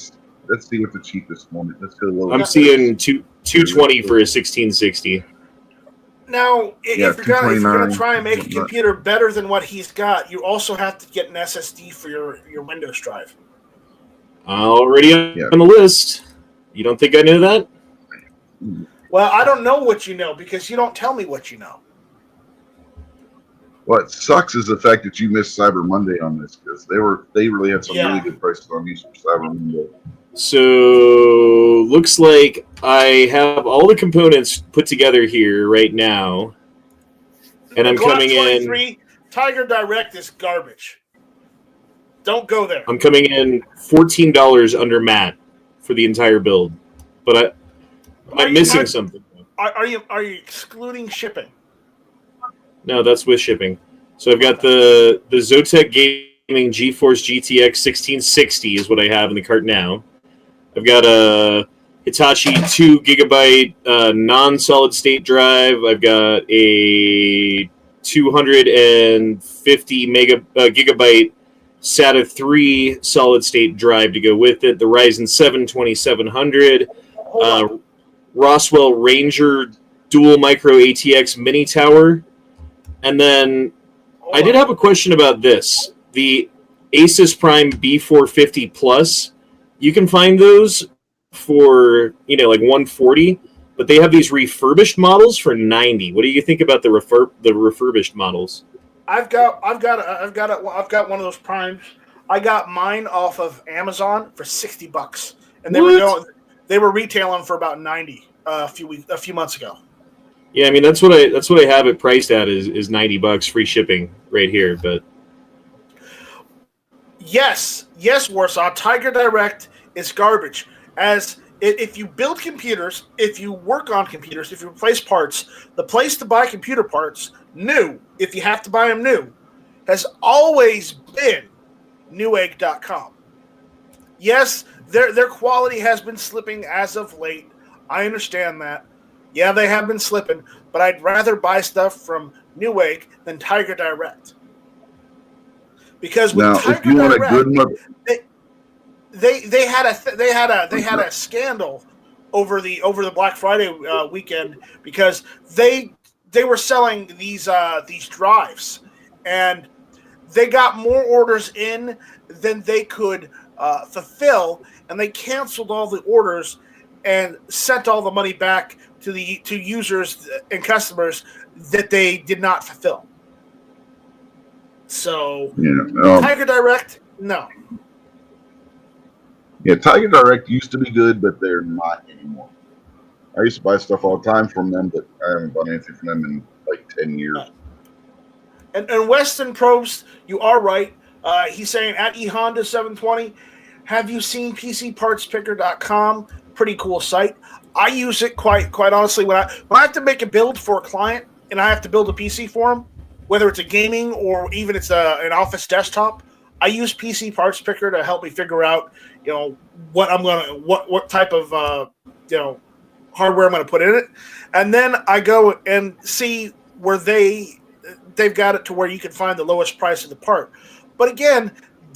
Let's see what the cheapest one is. Let's go a little. I'm seeing $220 for a 1660. Now, if you're going to try and make a computer better than what he's got, you also have to get an SSD for your Windows drive. Already on the list. You don't think I knew that? Well, I don't know what you know because you don't tell me what you know. What sucks is the fact that you missed Cyber Monday on this because they really had some really good prices on these for Cyber Monday. So looks like I have all the components put together here right now, and I'm coming in. Tiger Direct is garbage. Don't go there. I'm coming in $14 under Matt for the entire build, but I'm missing something. Are you excluding shipping? No, that's with shipping. So I've got the Zotac Gaming GeForce GTX 1660 is what I have in the cart now. I've got a Hitachi 2 gigabyte non-solid state drive. I've got a 250 gigabyte SATA 3 solid state drive to go with it. The Ryzen 7 2700, Roswell Ranger dual micro ATX mini tower. And then I did have a question about this. The Asus Prime B450 Plus, you can find those for, like $140, but they have these refurbished models for $90. What do you think about the refurbished models? I've got one of those Primes. I got mine off of Amazon for $60, and they were retailing for about $90 a few months ago. Yeah, I mean that's what I have it priced at is $90 free shipping right here. But Yes, Warsaw. Tiger Direct is garbage. As if you build computers, if you work on computers, if you replace parts, the place to buy computer parts, new, if you have to buy them new, has always been Newegg.com. Yes, their quality has been slipping as of late. I understand that. Yeah, they have been slipping, but I'd rather buy stuff from Newegg than Tiger Direct. Because with Now, if Tiger you want a Direct, good mother, they had a scandal over the Black Friday weekend because they were selling these drives, and they got more orders in than they could fulfill, and they canceled all the orders and sent all the money back to users and customers that they did not fulfill. So, Tiger Direct, no. yeah, Tiger Direct used to be good, but they're not anymore. I used to buy stuff all the time from them, but I haven't bought anything from them in like 10 years. And Weston Probst, you are right. He's saying at eHonda 720, have you seen PCPartsPicker.com? Pretty cool site. I use it quite honestly when I have to make a build for a client and I have to build a PC for them, whether it's a gaming or even it's an office desktop. I use PC Parts Picker to help me figure out, what type of hardware I'm gonna put in it, and then I go and see where they've got it to where you can find the lowest price of the part. But again,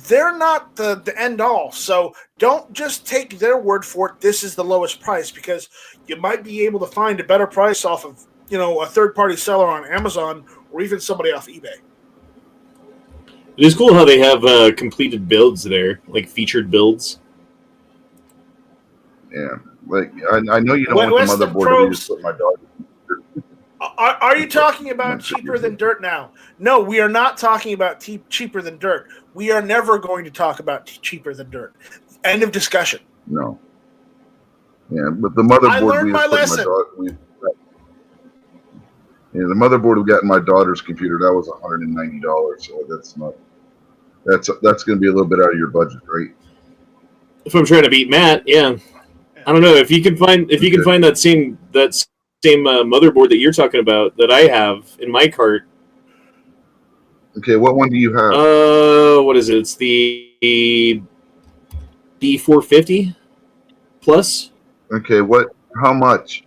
they're not the end all. So don't just take their word for it. This is the lowest price, because you might be able to find a better price off of a third party seller on Amazon or even somebody off eBay. it is cool how they have completed builds there, like featured builds. Yeah, like I know you don't want the motherboard to be just put my dog. Are you talking about cheaper than dirt now? No, we are not talking about cheaper than dirt. We are never going to talk about cheaper than dirt. End of discussion. No. Yeah, but the motherboard I learned my lesson. The motherboard we got in my daughter's computer, that was $190. So that's going to be a little bit out of your budget, right? If I'm trying to beat Matt, yeah. I don't know if you can find that same motherboard that you're talking about that I have in my cart. Okay, what one do you have? What is it? It's the B450 Plus. Okay, how much?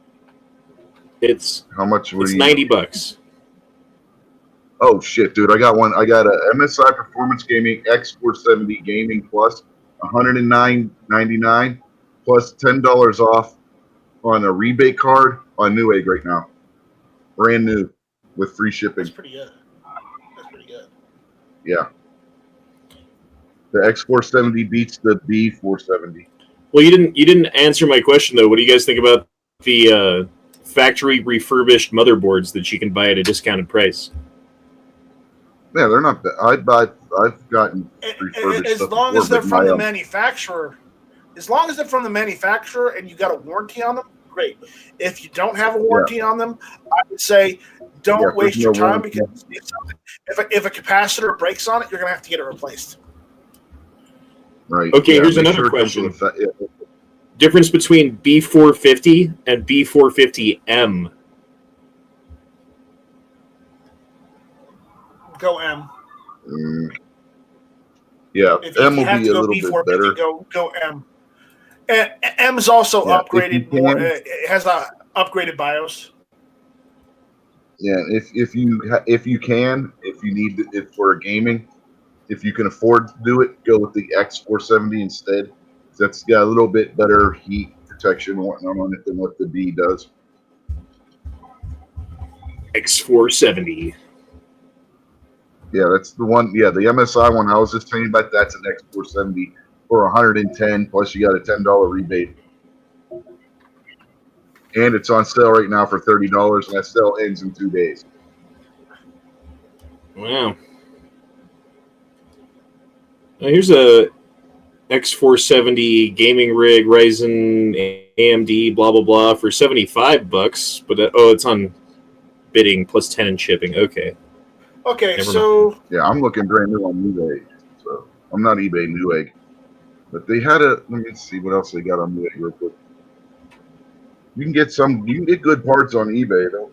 It's $90. Oh shit, dude! I got one. I got a MSI Performance Gaming X470 Gaming Plus, $109.99 plus $10 off on a rebate card on Newegg right now, brand new with free shipping. That's pretty good. Yeah, the X470 beats the B470. Well, you didn't answer my question though. What do you guys think about the factory refurbished motherboards that you can buy at a discounted price? Yeah, they're not bad. I've gotten refurbished as stuff long before, as they're from the manufacturer. As long as they're from the manufacturer and you got a warranty on them, great. If you don't have a warranty on them, I would say don't waste your time, because if a capacitor breaks on it, you're going to have to get it replaced. Right. Okay, here's another question. Difference between B450 and B450M. Go M. Yeah, if M will have be to a go little B450, bit better. Go M. And M's also upgraded more. It has a upgraded BIOS. Yeah, if you need it for a gaming, if you can afford to do it, go with the X470 instead. That's got a little bit better heat protection and whatnot on it than what the B does. X470. Yeah, that's the one. Yeah, the MSI one I was just telling you about, that's an X470 for $110, plus you got a $10 rebate. And it's on sale right now for $30, and that sale ends in 2 days. Wow. Now here's a X470 gaming rig, Ryzen, AMD, blah blah blah, for $75. But it's on bidding plus 10 in shipping. Okay. Okay, Never so Yeah, I'm looking brand new on Newegg, so I'm not eBay Newegg, but they had a. Let me see what else they got on Newegg real quick. You can get good parts on eBay though.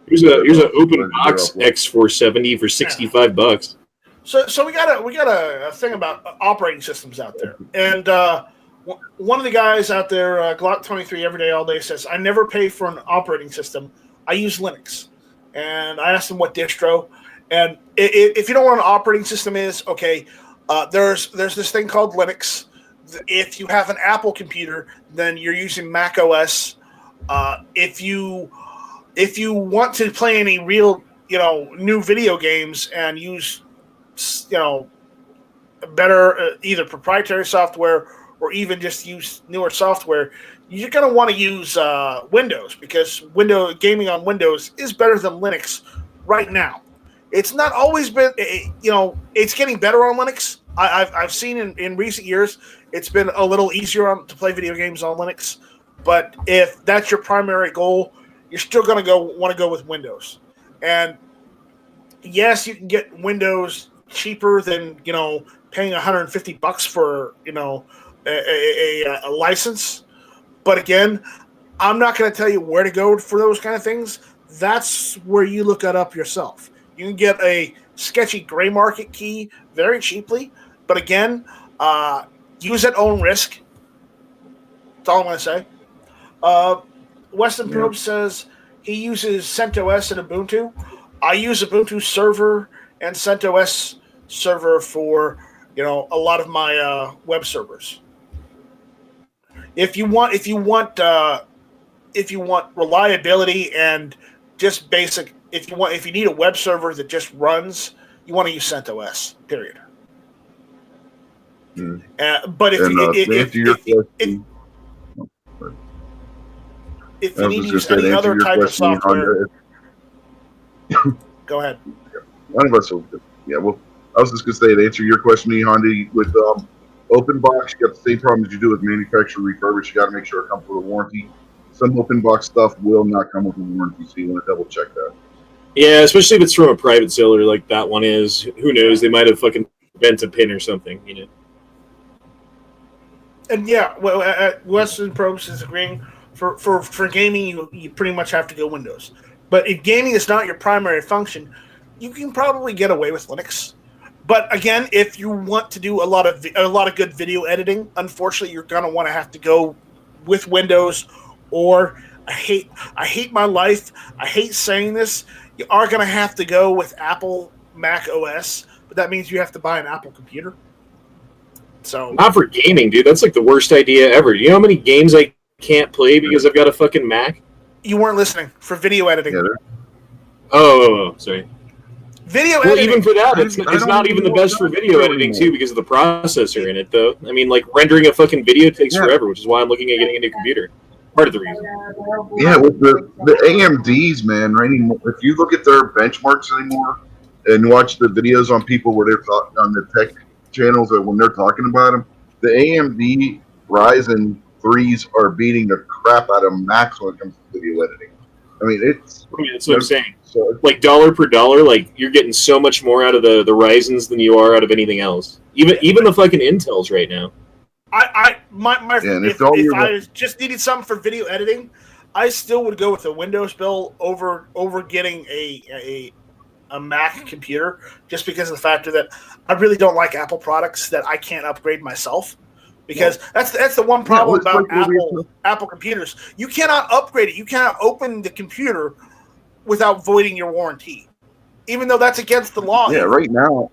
Here's an open box X470 for $65. So we got a thing about operating systems out there, and one of the guys out there, Glock 23 every day all day, says I never pay for an operating system. I use Linux, and I asked him what distro, and if you don't know what an operating system is, okay, there's this thing called Linux. If you have an Apple computer, then you're using Mac OS. If you want to play any real new video games and use better either proprietary software or even just use newer software, you're going to want to use Windows, because gaming on Windows is better than Linux right now. It's not always been, it's getting better on Linux. I've seen in recent years it's been a little easier to play video games on Linux, but if that's your primary goal, you're still going to want to go with Windows. And yes, you can get Windows cheaper than paying $150 for a license. But again, I'm not going to tell you where to go for those kind of things. That's where you look it up yourself. You can get a sketchy gray market key very cheaply, but again, use at own risk. That's all I'm going to say. Weston Probe says he uses CentOS and Ubuntu. I use Ubuntu server and CentOS server for a lot of my web servers. If you want reliability and just basic, if you need a web server that just runs, you want to use CentOS. Period. But if you need to use any other type of software, go ahead. None of us will. Yeah, well, I was just going to say, to answer your question, Honda, with open box, you got the same problem as you do with manufacturer refurbish. You got to make sure it comes with a warranty. Some open box stuff will not come with a warranty, so you want to double check that. Yeah, especially if it's from a private seller like that one is. Who knows? They might have fucking bent a pin or something, And yeah, Western Probes is agreeing. For gaming, you pretty much have to go Windows. But if gaming is not your primary function, you can probably get away with Linux. But again, if you want to do a lot of good video editing, unfortunately, you're gonna want to have to go with Windows. Or I hate my life. I hate saying this. You are gonna have to go with Apple Mac OS, but that means you have to buy an Apple computer. So not for gaming, dude. That's like the worst idea ever. You know how many games I can't play because I've got a fucking Mac? You weren't listening. For video editing. Yeah, oh, sorry. Video editing. Even for that, it's not even the best for video editing, too, because of the processor in it, though. I mean, like, rendering a fucking video takes forever, which is why I'm looking at getting a new computer. Part of the reason. Yeah, with the AMDs, man, right? If you look at their benchmarks anymore and watch the videos on people where they're talking on the tech channels or when they're talking about them, the AMD Ryzen 3s are beating the crap out of Macs when it comes to video editing. I mean, that's what I'm saying. So, like dollar per dollar, like you're getting so much more out of the Ryzens than you are out of anything else. Even the fucking Intels right now. If I just needed something for video editing, I still would go with a Windows build over getting a Mac computer, just because of the factor that I really don't like Apple products that I can't upgrade myself. Because that's the one problem about Apple computers. You cannot upgrade it. You cannot open the computer without voiding your warranty, even though that's against the law. Right now,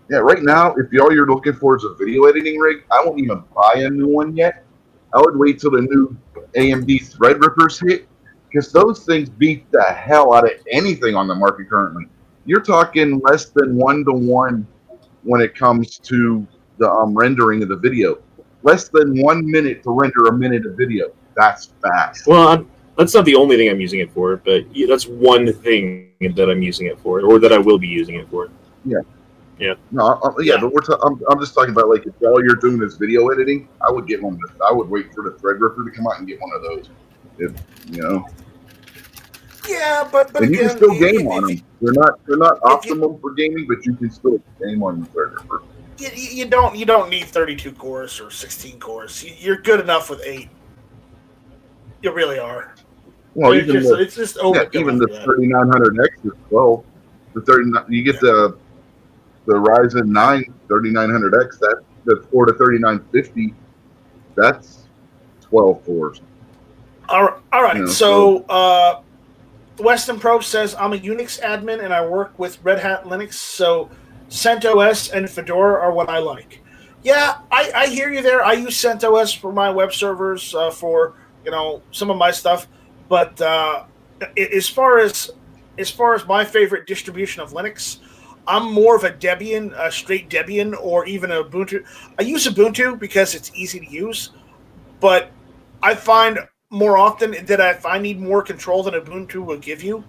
if all you're looking for is a video editing rig, I won't even buy a new one yet. I would wait till the new AMD Threadrippers hit, because those things beat the hell out of anything on the market currently. You're talking less than 1-to-1 when it comes to the rendering of the video. Less than 1 minute to render a minute of video. That's fast. Well, that's not the only thing I'm using it for, but that's one thing that I'm using it for, or that I will be using it for. Yeah. Yeah. No, but I'm just talking about, like, if all you're doing is video editing, I would get one. I would wait for the Threadripper to come out and get one of those. Yeah, but And you can again, still game on them. They're not if you- optimum for gaming, but you can still game on them. you don't need 32 cores or 16 cores. You're good enough with 8. You really are. Well, It's just overkill. even the 3900X is 12. The 39 you get the Ryzen 9 3900X that's 4 to 3950. That's 12 cores. All right. You know, So Weston Probe says I'm a Unix admin and I work with Red Hat Linux. So CentOS and Fedora are what I like. Yeah, I hear you there. I use CentOS for my web servers for some of my stuff. But as far as my favorite distribution of Linux, I'm more of a Debian, a straight Debian, or even a Ubuntu. I use Ubuntu because it's easy to use, but I find more often that if I need more control than Ubuntu will give you,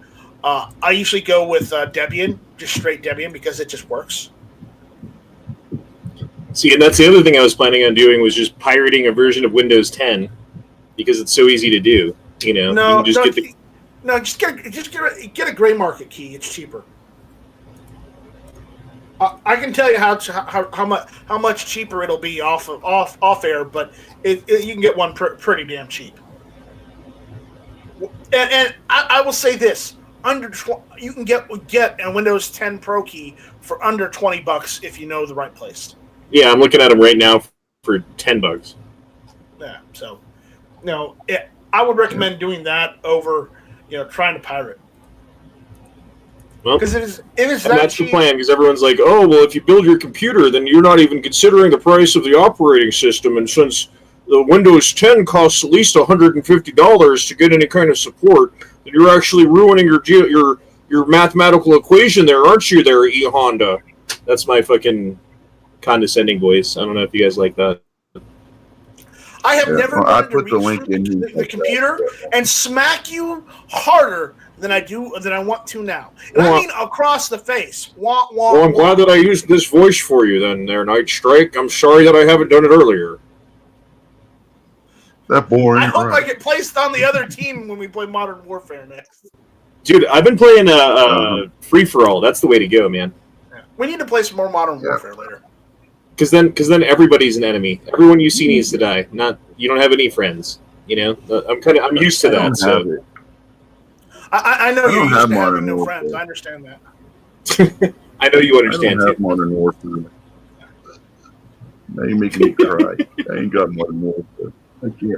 I usually go with Debian, just straight Debian, because it just works. See, and that's the other thing I was planning on doing was just pirating a version of Windows 10 because it's so easy to do. No, you can just get a gray market key. It's cheaper. I can tell you how much cheaper it'll be off air, but you can get one pretty damn cheap. And I will say this: you can get a Windows 10 Pro key for under $20 if you know the right place. Yeah, I'm looking at them right now for $10. Yeah, so I would recommend doing that over trying to pirate. Well, because it is and that's cheap. the plan, because everyone's like, oh, well, if you build your computer, then you're not even considering the price of the operating system, and since the Windows 10 costs at least $150 to get any kind of support, then you're actually ruining your mathematical equation there, aren't you there, E. Honda? That's my fucking condescending voice. I don't know if you guys like that. I have never wanted to put the reach link in the computer and smack you harder than I want to now. And I mean across the face. Well, I'm glad that I used this voice for you then there, Night Strike. I'm sorry that I haven't done it earlier. That boring. I hope I get placed on the other team when we play Modern Warfare next. Dude, I've been playing free-for-all. That's the way to go, man. Yeah. We need to play some more Modern Warfare later. Because then everybody's an enemy. Everyone you see needs to die. You don't have any friends. I'm used to that. So I know you're used to having no Warfare. friends. I understand that. I know you understand I don't have Modern Warfare. Now you're making me cry. I ain't got Modern Warfare.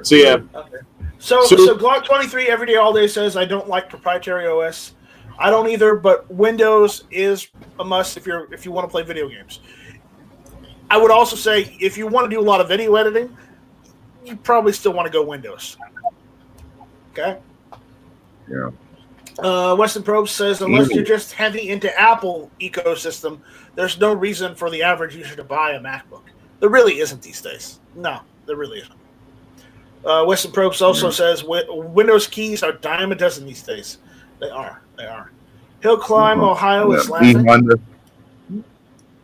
So yeah. Okay. So Glock 23 every day all day says I don't like proprietary OS. I don't either, but Windows is a must if you want to play video games. I would also say if you want to do a lot of video editing, you probably still want to go Windows. Okay? Yeah. Weston Probst says, unless you're just heavy into Apple ecosystem, there's no reason for the average user to buy a MacBook. There really isn't these days. No, there really isn't. Weston Probst also says, Windows keys are dime a dozen these days. They are. Hill Climb, Ohio is laughing.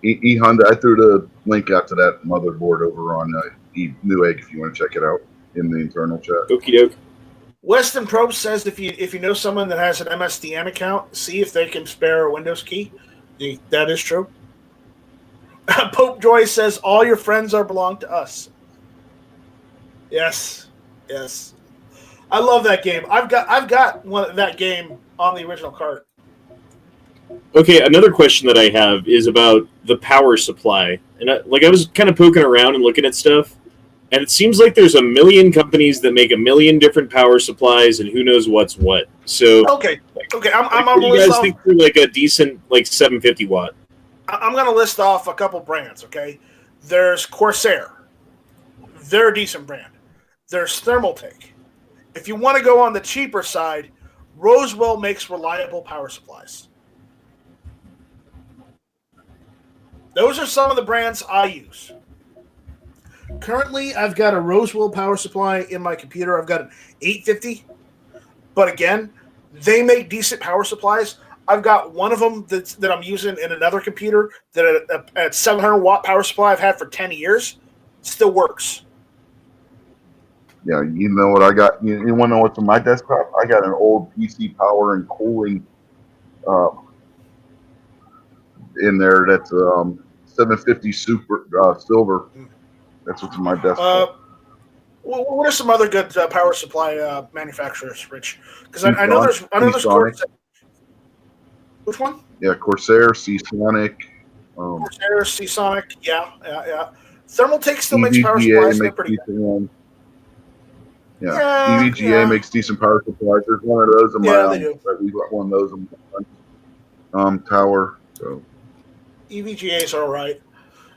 E Honda, I threw the link out to that motherboard over on Newegg if you want to check it out in the internal chat. Okie doke. Weston Probst says if you know someone that has an MSDN account, see if they can spare a Windows key. That is true. Pope Joy says all your friends belong to us. Yes. I love that game. I've got that game on the original cart. Okay, another question that I have is about the power supply. And I was kind of poking around and looking at stuff, and it seems like there's a million companies that make a million different power supplies, and who knows what's what. So okay, I'm on the list. You guys think they're like a decent 750 watt? I'm going to list off a couple brands. Okay, there's Corsair. They're a decent brand. There's Thermaltake. If you want to go on the cheaper side, Rosewell makes reliable power supplies. Those are some of the brands I use. Currently, I've got a Rosewell power supply in my computer. I've got an 850. But again, they make decent power supplies. I've got one of them that I'm using in another computer that at 700 watt power supply I've had for 10 years. Still works. Yeah, you know what I got? You want to know what's on my desktop? I got an old PC power and cooling uh, in there. That's 750 super silver. That's what's on my desktop. What are some other good power supply manufacturers, Rich? Because I know there's Seasonic. Which one? Yeah, Corsair, Seasonic. Corsair, Seasonic. Yeah. Thermaltake still makes power EVGA supplies. They're makes pretty decent ones. Yeah. Yeah, EVGA makes decent power supplies. There's one of those in my Yeah, they do. we got one of those in my tower. So EVGAs are all right.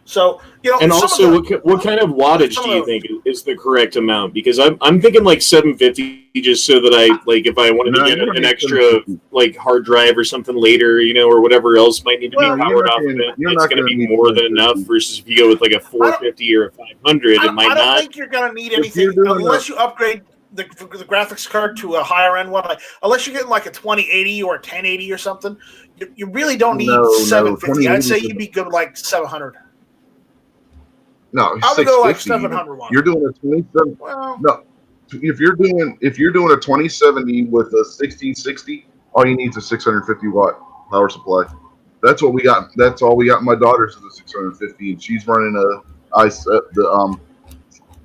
So And also, what kind of wattage do you think is the correct amount? Because I'm thinking like 750, just so that I like if I wanted to get an extra like hard drive or something later, or whatever else might need to be powered off of it. It's going to be more than enough. Versus if you go with like a 450 or a 500, it might not. I don't think you're going to need anything unless you upgrade the graphics card to a higher end one. Unless you're getting like a 2080 or a 1080 or something, you really don't need 750. I'd say you'd be good with like 700. No, I would go like 700 one. You're doing a 27. Well, no, if you're doing a 2070 with a 1660, all you need is a 650 watt power supply. That's what we got. That's all we got. My daughter's is a 650, and she's running the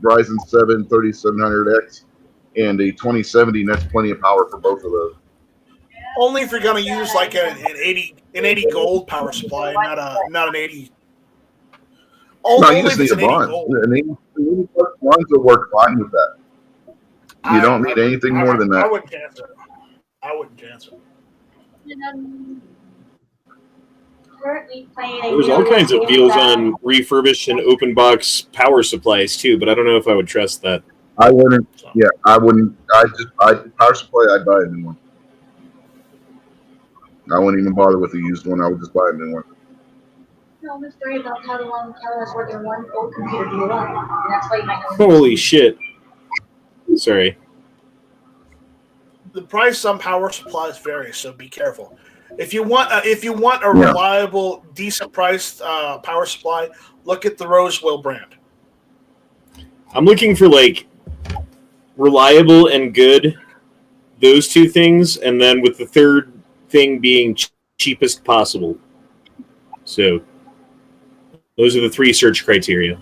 Ryzen 7 3700X and a 2070, and that's plenty of power for both of those. Only if you're going to use like an 80 gold power supply, not an 80. No, you just need a bond. An 80 bonds will work fine with that. You don't need anything more than that. I wouldn't chance it. There's all kinds of deals on refurbished and open box power supplies too, but I don't know if I would trust that. I wouldn't. Yeah, I wouldn't. Power supply. I'd buy a new one. I wouldn't even bother with a used one. I would just buy a new one. Tell the story about how long was working one old computer blew up, and that's why you might know. Holy shit! Sorry. The price on power supplies varies, so be careful. If you want a reliable, decent priced power supply, look at the Rosewell brand. I'm looking for like reliable and good, those two things, and then with the third thing being cheapest possible. So those are the three search criteria: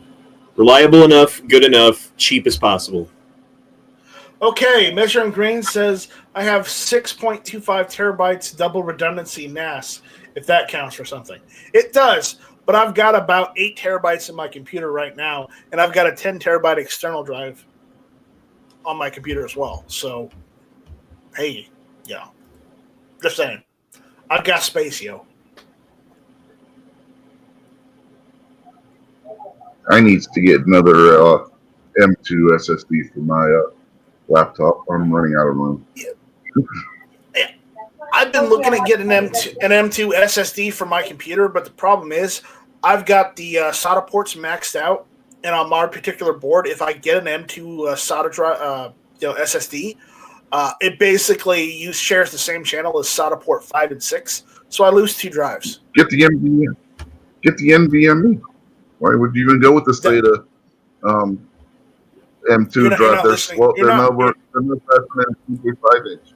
reliable enough, good enough, cheap as possible. Okay, Measure and Grain says I have 6.25 terabytes double redundancy NAS, if that counts for something. It does, but I've got about 8 terabytes in my computer right now, and I've got a 10 terabyte external drive on my computer as well. So, hey, yeah. Just saying. I've got space, yo. I need to get another M2 SSD for my laptop. I'm running out of room. Yeah. I've been looking at getting an M2 SSD for my computer, but the problem is I've got the SATA ports maxed out, and on my particular board, if I get an M2 SATA drive, SSD, it basically shares the same channel as SATA port 5 and 6, so I lose 2 drives. Get the NVMe. Get the NVMe. Why would you even go with the SATA M2 drive? They're slow. They're not faster than 2.5-inch.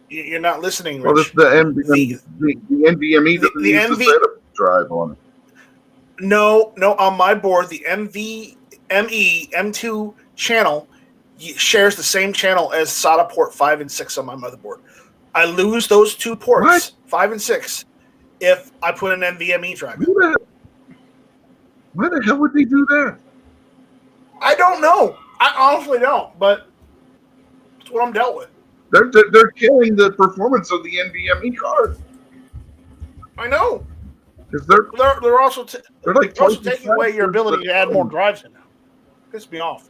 You're not listening, Rich. Well, the NVMe doesn't use the SATA drive on it. No. On my board, the M2 channel shares the same channel as SATA port 5 and 6 on my motherboard. I lose those 2 ports, 5 and 6, if I put an NVMe drive in. Why the hell would they do that? I don't know. I honestly don't, but it's what I'm dealt with. They're killing the performance of the NVMe card. I know. Because they're also like taking away your ability to add more drives in. Piss me off.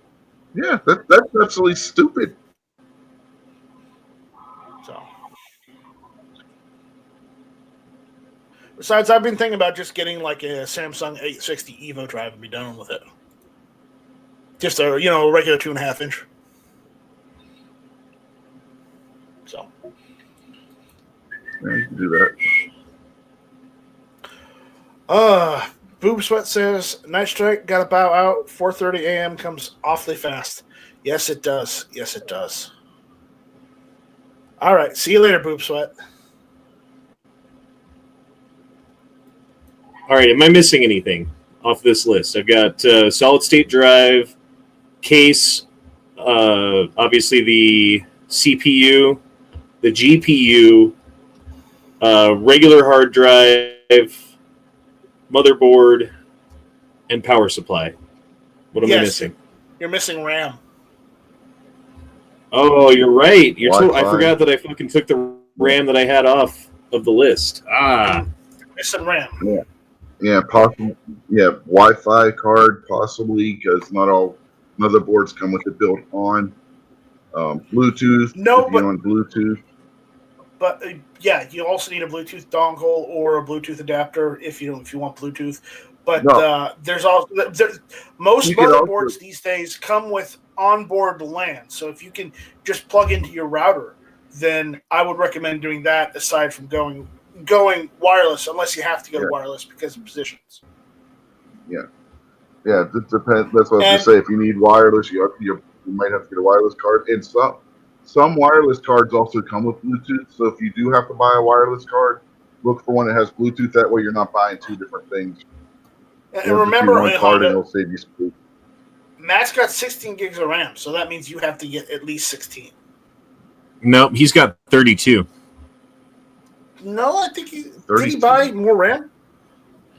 Yeah, that's absolutely stupid. So, besides, I've been thinking about just getting like a Samsung 860 Evo drive and be done with it. Just a regular 2.5-inch. So, yeah, you can do that. Boob Sweat says Night Strike got to bow out. 4:30 a.m. comes awfully fast. Yes, it does. Yes, it does. All right. See you later, Boob Sweat. All right, am I missing anything off this list? I've got solid state drive, case, obviously the CPU, the GPU, regular hard drive, motherboard, and power supply. What am I missing? You're missing RAM. Oh, you're right. I Wi-Fi. forgot that I fucking took the RAM that I had off of the list. You're missing RAM. Yeah, possibly. Yeah, Wi-Fi card possibly, because not all motherboards come with it built on. Bluetooth. No, if you want Bluetooth. But yeah, you also need a Bluetooth dongle or a Bluetooth adapter if you want Bluetooth. But there's also most motherboards these days come with onboard LAN. So if you can just plug into your router, then I would recommend doing that aside from going wireless, unless you have to go wireless because of positions. Yeah, it depends. That's what I was going to say. If you need wireless, you might have to get a wireless card. And some wireless cards also come with Bluetooth. So if you do have to buy a wireless card, look for one that has Bluetooth. That way, you're not buying two different things. And remember, one card, and it'll save you space. Matt's got 16 gigs of RAM, so that means you have to get at least 16. Nope, he's got 32. No, I think did he buy more RAM?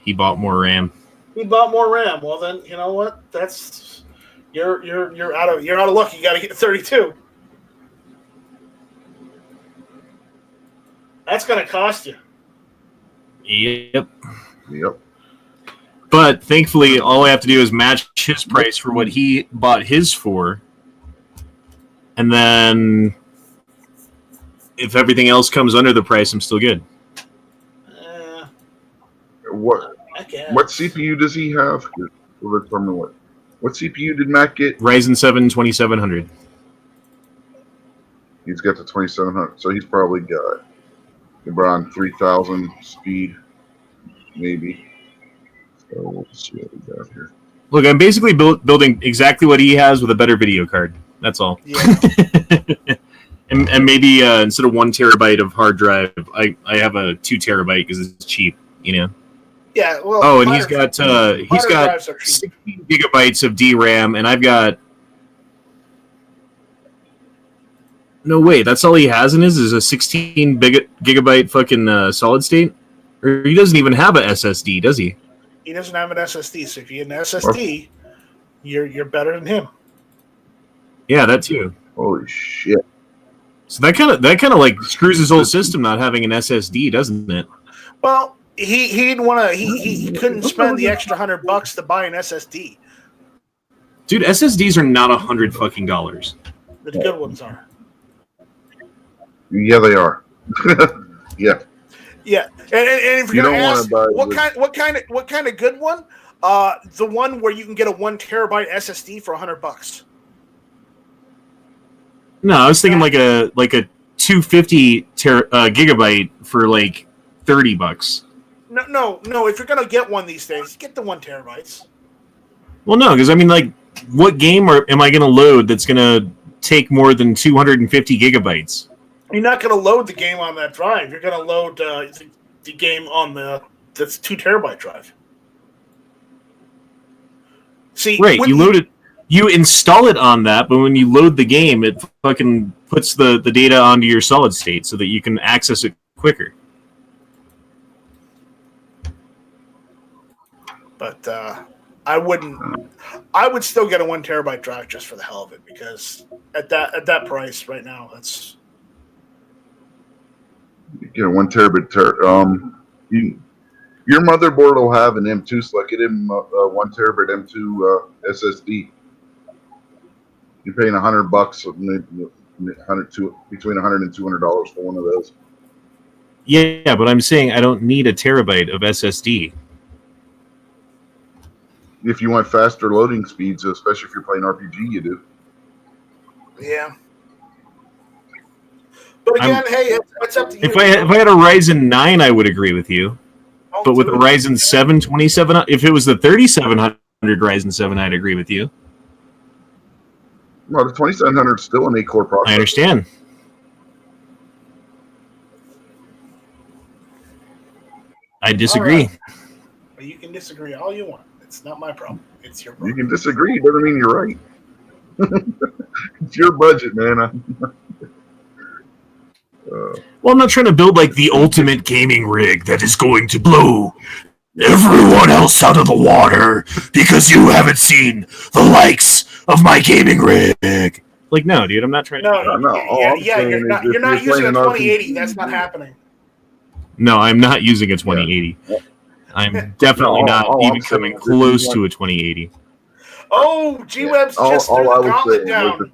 He bought more RAM. He bought more RAM. Well, then you know what? That's you're out of luck. You got to get 32. That's going to cost you. Yep. But thankfully, all I have to do is match his price for what he bought his for, and then if everything else comes under the price, I'm still good. What CPU does he have? We'll determine what CPU did Matt get? Ryzen 7 2700. He's got the 2700, so he's probably got around 3000 speed, maybe. So we'll see what we got here. Look, I'm basically building exactly what he has with a better video card. That's all. Yeah. and maybe instead of 1 terabyte of hard drive, I have a 2 terabyte because it's cheap, you know. Yeah. Well. Oh, and he's got 16 gigabytes of DRAM, and I've got. No way, that's all he has in his is a 16 gigabyte fucking solid state, or he doesn't even have a SSD, does he? He doesn't have an SSD, so if you get an SSD, you're better than him. Yeah, that too. Holy shit! So that kind of like screws his whole system not having an SSD, doesn't it? Well, he didn't want to. He couldn't spend the extra $100 to buy an SSD. Dude, SSDs are not $100 fucking dollars. The good ones are. Yeah, they are. Yeah. Yeah, and if you're gonna ask what kind of good one, the one where you can get a 1 terabyte SSD for $100. No, I was thinking like a 250 gigabyte for like $30. No. If you're gonna get one these days, get the 1 terabytes. Well, no, because I mean, like, what game am I gonna load that's gonna take more than 250 gigabytes? You're not going to load the game on that drive. You're going to load the game on that's 2 terabyte drive. See, right? You load it, you install it on that, but when you load the game, it fucking puts the data onto your solid state so that you can access it quicker. But I wouldn't. I would still get a 1 terabyte drive just for the hell of it, because at that price right now, that's. You know, 1 terabit. Your motherboard will have an M2 slot. Get him 1 terabit M2 SSD. You're paying $100, between $100 and $200 for one of those. Yeah, but I'm saying I don't need a terabyte of SSD. If you want faster loading speeds, especially if you're playing RPG, you do. Yeah. But again, hey, it's up to you. If I had a Ryzen 9, I would agree with you. But with a Ryzen 7 2700, if it was the 3700 Ryzen 7, I'd agree with you. Well, the 2700 is still an 8-core processor. I understand. I disagree. Right. Well, you can disagree all you want. It's not my problem. It's your problem. You can disagree. Doesn't mean you're right. It's your budget, man. Well, I'm not trying to build like the ultimate gaming rig that is going to blow everyone else out of the water because you haven't seen the likes of my gaming rig. Like, no, dude, I'm not trying to. No. You're not using a 2080. That's not happening. No, I'm not using a 2080. Yeah. I'm definitely not even coming close to a 2080. Oh, G-Web's just threw the gauntlet down.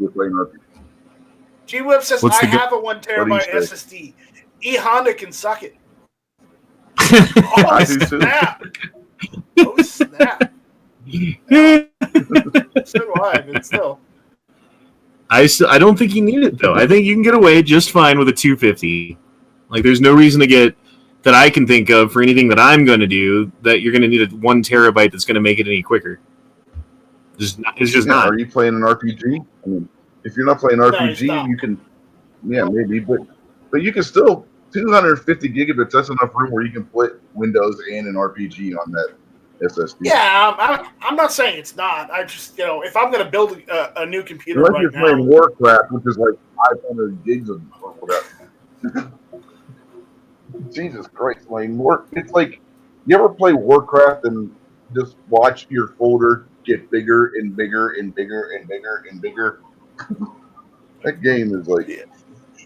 G-Web says, I have a 1 terabyte SSD. E-Honda can suck it. Oh, snap. Oh, snap. Yeah. So do I, but still. I don't think you need it, though. I think you can get away just fine with a 250. Like, there's no reason to get, that I can think of for anything that I'm going to do, that you're going to need a 1 terabyte that's going to make it any quicker. It's just not. Are you playing an RPG? I mean, if you're not playing RPG, you can, maybe, but you can still 250 gigabits. That's enough room where you can put Windows and an RPG on that SSD. Yeah, I'm not saying it's not. I just, if I'm going to build a new computer unless you're playing Warcraft, which is like 500 gigs or whatever. Jesus Christ, it's like, you ever play Warcraft and just watch your folder get bigger and bigger and bigger and bigger and bigger? That game is like... Yeah.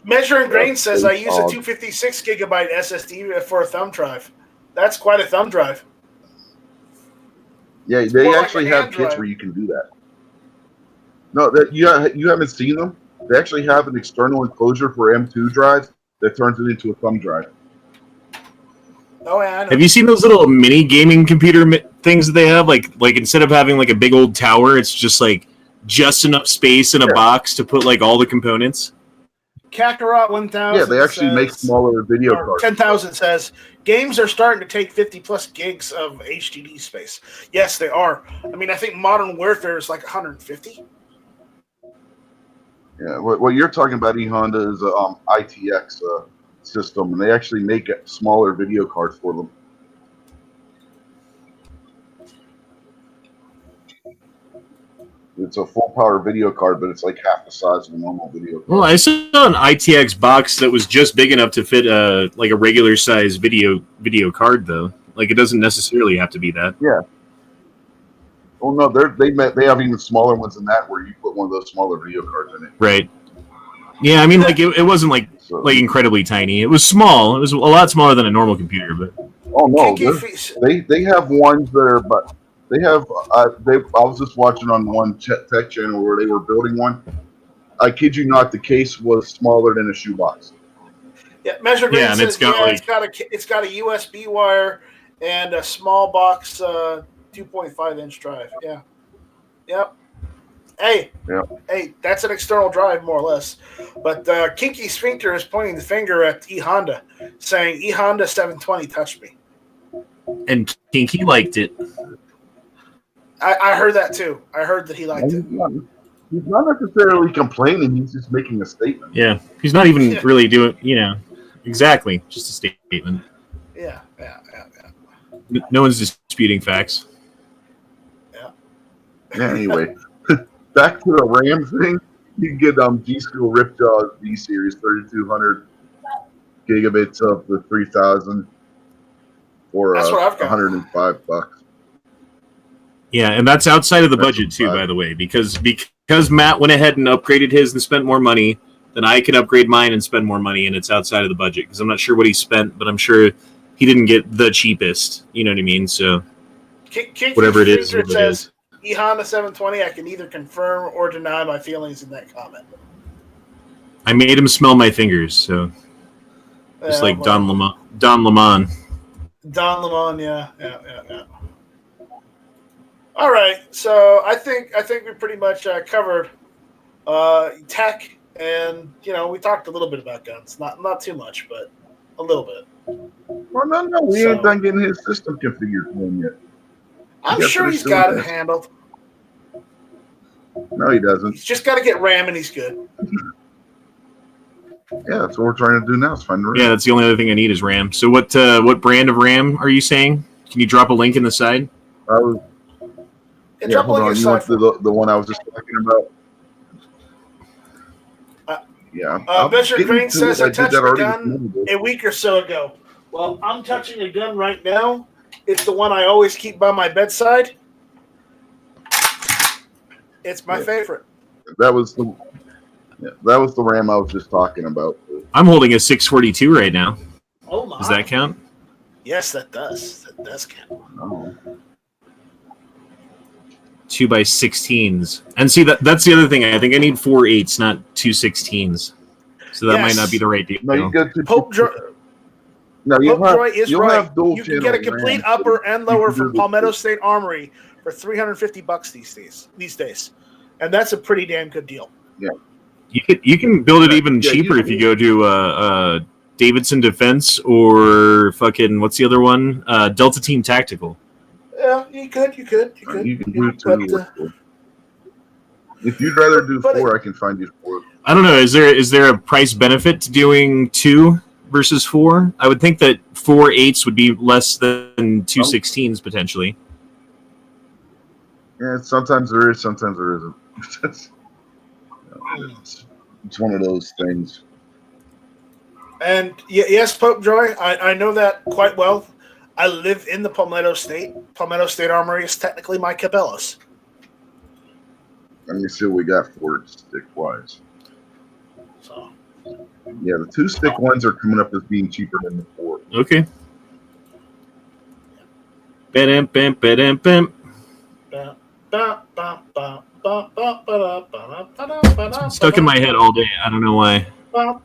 Measuring Grain says I use a 256 gigabyte SSD for a thumb drive. That's quite a thumb drive. Yeah, they actually have kits where you can do that. No, you haven't seen them? They actually have an external enclosure for M2 drives that turns it into a thumb drive. Oh, yeah, I know. Have you seen those little mini gaming computer things that they have? Like instead of having like a big old tower, it's just like just enough space in a box to put like all the components. Kakarot 1000. Yeah, they actually make smaller video cards. 10,000 says games are starting to take 50 plus gigs of HDD space. Yes, they are. I mean, I think Modern Warfare is like 150. Yeah, what you're talking about, E-Honda, is a ITX system, and they actually make smaller video cards for them. It's a full power video card, but it's like half the size of a normal video card. Well, I saw an ITX box that was just big enough to fit like a regular size video card, though. Like, it doesn't necessarily have to be that. Yeah. Oh no, they have even smaller ones than that, where you put one of those smaller video cards in it. Right. Yeah, I mean, like it wasn't like incredibly tiny. It was small. It was a lot smaller than a normal computer, but. Oh no, they have ones that are, but they have. I was just watching on one tech channel where they were building one. I kid you not, the case was smaller than a shoebox. Yeah, Measure Green says it's got it's got a USB wire and a small box 2.5 inch drive. Yeah. Yep. Hey, that's an external drive, more or less. But Kinky Sphincter is pointing the finger at E-Honda, saying E-Honda 720 touched me. And Kinky liked it. I heard that too. I heard that he liked it. He's not necessarily complaining. He's just making a statement. Yeah, he's not even really doing, exactly, just a statement. Yeah. No one's disputing facts. Yeah, anyway. Back to the RAM thing, you can get G-Skill Ripjaw V-Series 3200 gigabits of the 3000 for $105. Yeah, and that's outside of the budget too, by the way, because Matt went ahead and upgraded his and spent more money, then I can upgrade mine and spend more money, and it's outside of the budget because I'm not sure what he spent, but I'm sure he didn't get the cheapest. You know what I mean? So whatever it is, it is. E-Honda 720, I can either confirm or deny my feelings in that comment. I made him smell my fingers, so just like Don Lemon. Don Lemon, yeah. All right, so I think we pretty much covered tech, and we talked a little bit about guns, not too much, but a little bit. Well, no, we ain't done getting his system configured for him yet. I'm sure he's got it handled. No, he doesn't. He's just got to get RAM, and he's good. Yeah, that's what we're trying to do now. Is find RAM. Yeah, that's the only other thing I need is RAM. So what brand of RAM are you saying? Can you drop a link in the side? Yeah, Drop a hold link on. You inside want the one I was just talking about? Yeah. Measured Crane says I touched that the already gun a week or so ago. Well, I'm touching a gun right now. It's the one I always keep by my bedside. It's my favorite. That was the RAM I was just talking about. I'm holding a 642 right now. Oh my! Does that count? Yes, that does. That does count. Oh. 2x16s. And see, that's the other thing. I think I need 4 8s, not 2 16s. So that might not be the right deal. No, you got to Pope Joy is right. You can get a complete upper and lower from Palmetto State Armory for $350 these days, and that's a pretty damn good deal. Yeah, you can build it even cheaper if you go to Davidson Defense or fucking what's the other one? Delta Team Tactical. Yeah, you could. You can do two. If you'd rather do 4, I can find you 4. I don't know. Is there a price benefit to doing 2 versus 4? I would think that 4 8s would be less than 2 16s potentially. Yeah, sometimes there is, sometimes there isn't. It's one of those things. And yes, Pope Joy, I know that quite well. I live in the Palmetto State. Palmetto State Armory is technically my Cabela's. Let me see what we got for it stick-wise. So. Yeah, the 2 stick ones are coming up as being cheaper than the 4. Okay. Bam, bam, bam, bam. It's stuck in my head all day. I don't know why. Yeah,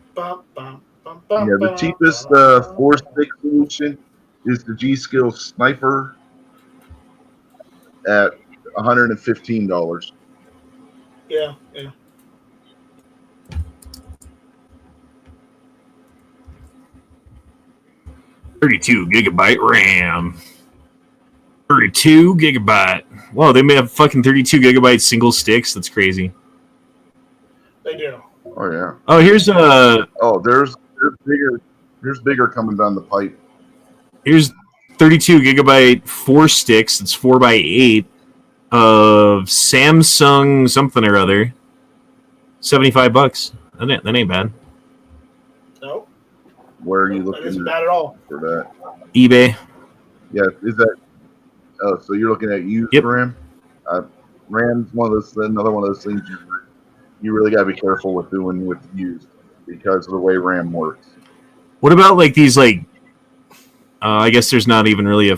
the cheapest 4-stick solution is the G-Skill Sniper at $115. Yeah. 32 gigabyte RAM. 32 gigabyte. Whoa, they may have fucking 32 gigabyte single sticks. That's crazy. They do. Oh yeah. Oh, here's there's bigger coming down the pipe. Here's 32 gigabyte 4 sticks. It's 4x8 of Samsung something or other. $75. That ain't bad. No. Where are you looking? That isn't bad at all. For that? eBay. Yeah, is that? Oh, so you're looking at used RAM? RAM's another one of those things you really got to be careful with doing with used because of the way RAM works. What about like these I guess there's not even really a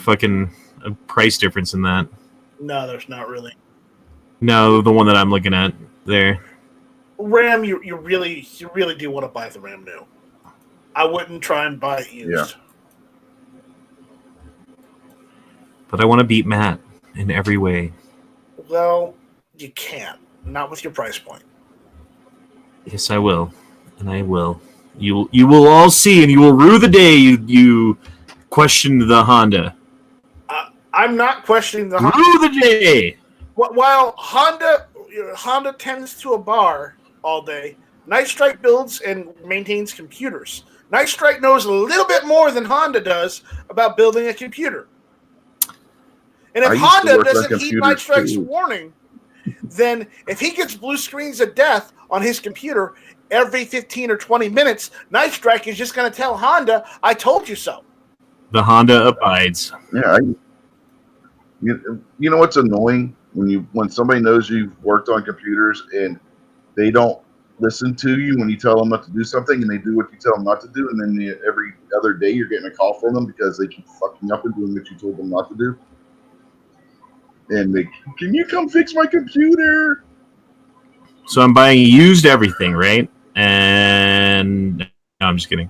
price difference in that. No, there's not really. No, the one that I'm looking at there. RAM, you really do want to buy the RAM new. I wouldn't try and buy it used. Yeah. But I want to beat Matt in every way. Well, you can't. Not with your price point. Yes, I will. And I will. You will all see, and you will rue the day you questioned the Honda. I'm not questioning the Honda. Rue the day! While Honda tends to a bar all day, Night Strike builds and maintains computers. Night Strike knows a little bit more than Honda does about building a computer. And if Honda doesn't heed Night Strike's warning, then if he gets blue screens of death on his computer every 15 or 20 minutes, Night Strike is just going to tell Honda, I told you so. The Honda abides. Yeah. You know what's annoying? When somebody knows you've worked on computers and they don't listen to you when you tell them not to do something and they do what you tell them not to do, and then every other day you're getting a call from them because they keep fucking up and doing what you told them not to do. And can you come fix my computer? So I'm buying used everything, right? And no, I'm just kidding.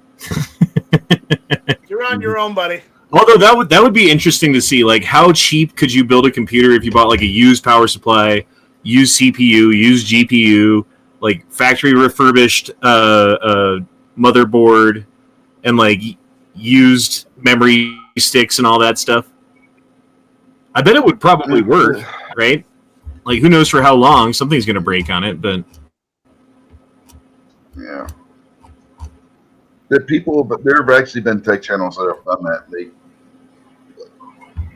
You're on your own, buddy. Although that would be interesting to see, like how cheap could you build a computer if you bought like a used power supply, used CPU, used GPU, like factory refurbished motherboard, and like used memory sticks and all that stuff. I bet it would probably work, right? Like, who knows for how long? Something's going to break on it, but yeah. But there have actually been tech channels that have done that.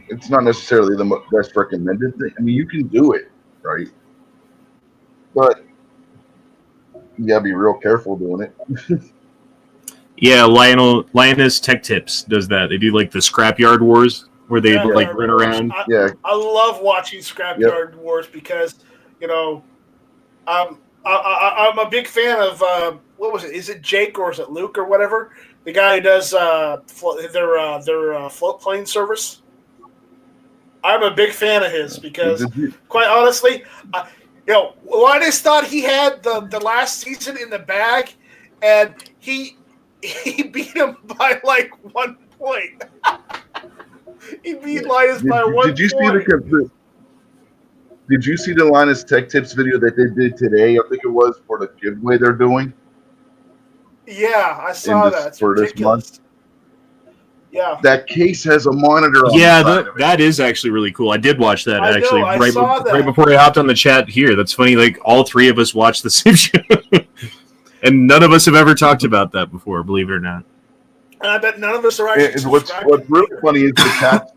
It's not necessarily the best recommended thing. I mean, you can do it, right? But you gotta be real careful doing it. yeah, Lioness Tech Tips does that. They do like the Scrapyard Wars where they run around. I love watching Scrapyard Wars because I'm a big fan of what was it? Is it Jake or is it Luke or whatever? The guy who does their float plane service. I'm a big fan of his because, quite honestly, Linus thought he had the last season in the bag, and he beat him by like 1 point. He beat Linus by 1 point. Did you see the Linus Tech Tips video that they did today? I think it was for the giveaway they're doing. Yeah, I saw that. It's ridiculous. Yeah, that case has a monitor. Yeah, that is actually really cool. I did watch that right before I hopped on the chat here. That's funny. Like all three of us watched the same show, and none of us have ever talked about that before. Believe it or not. And I bet none of us are actually. What's really funny is the cats.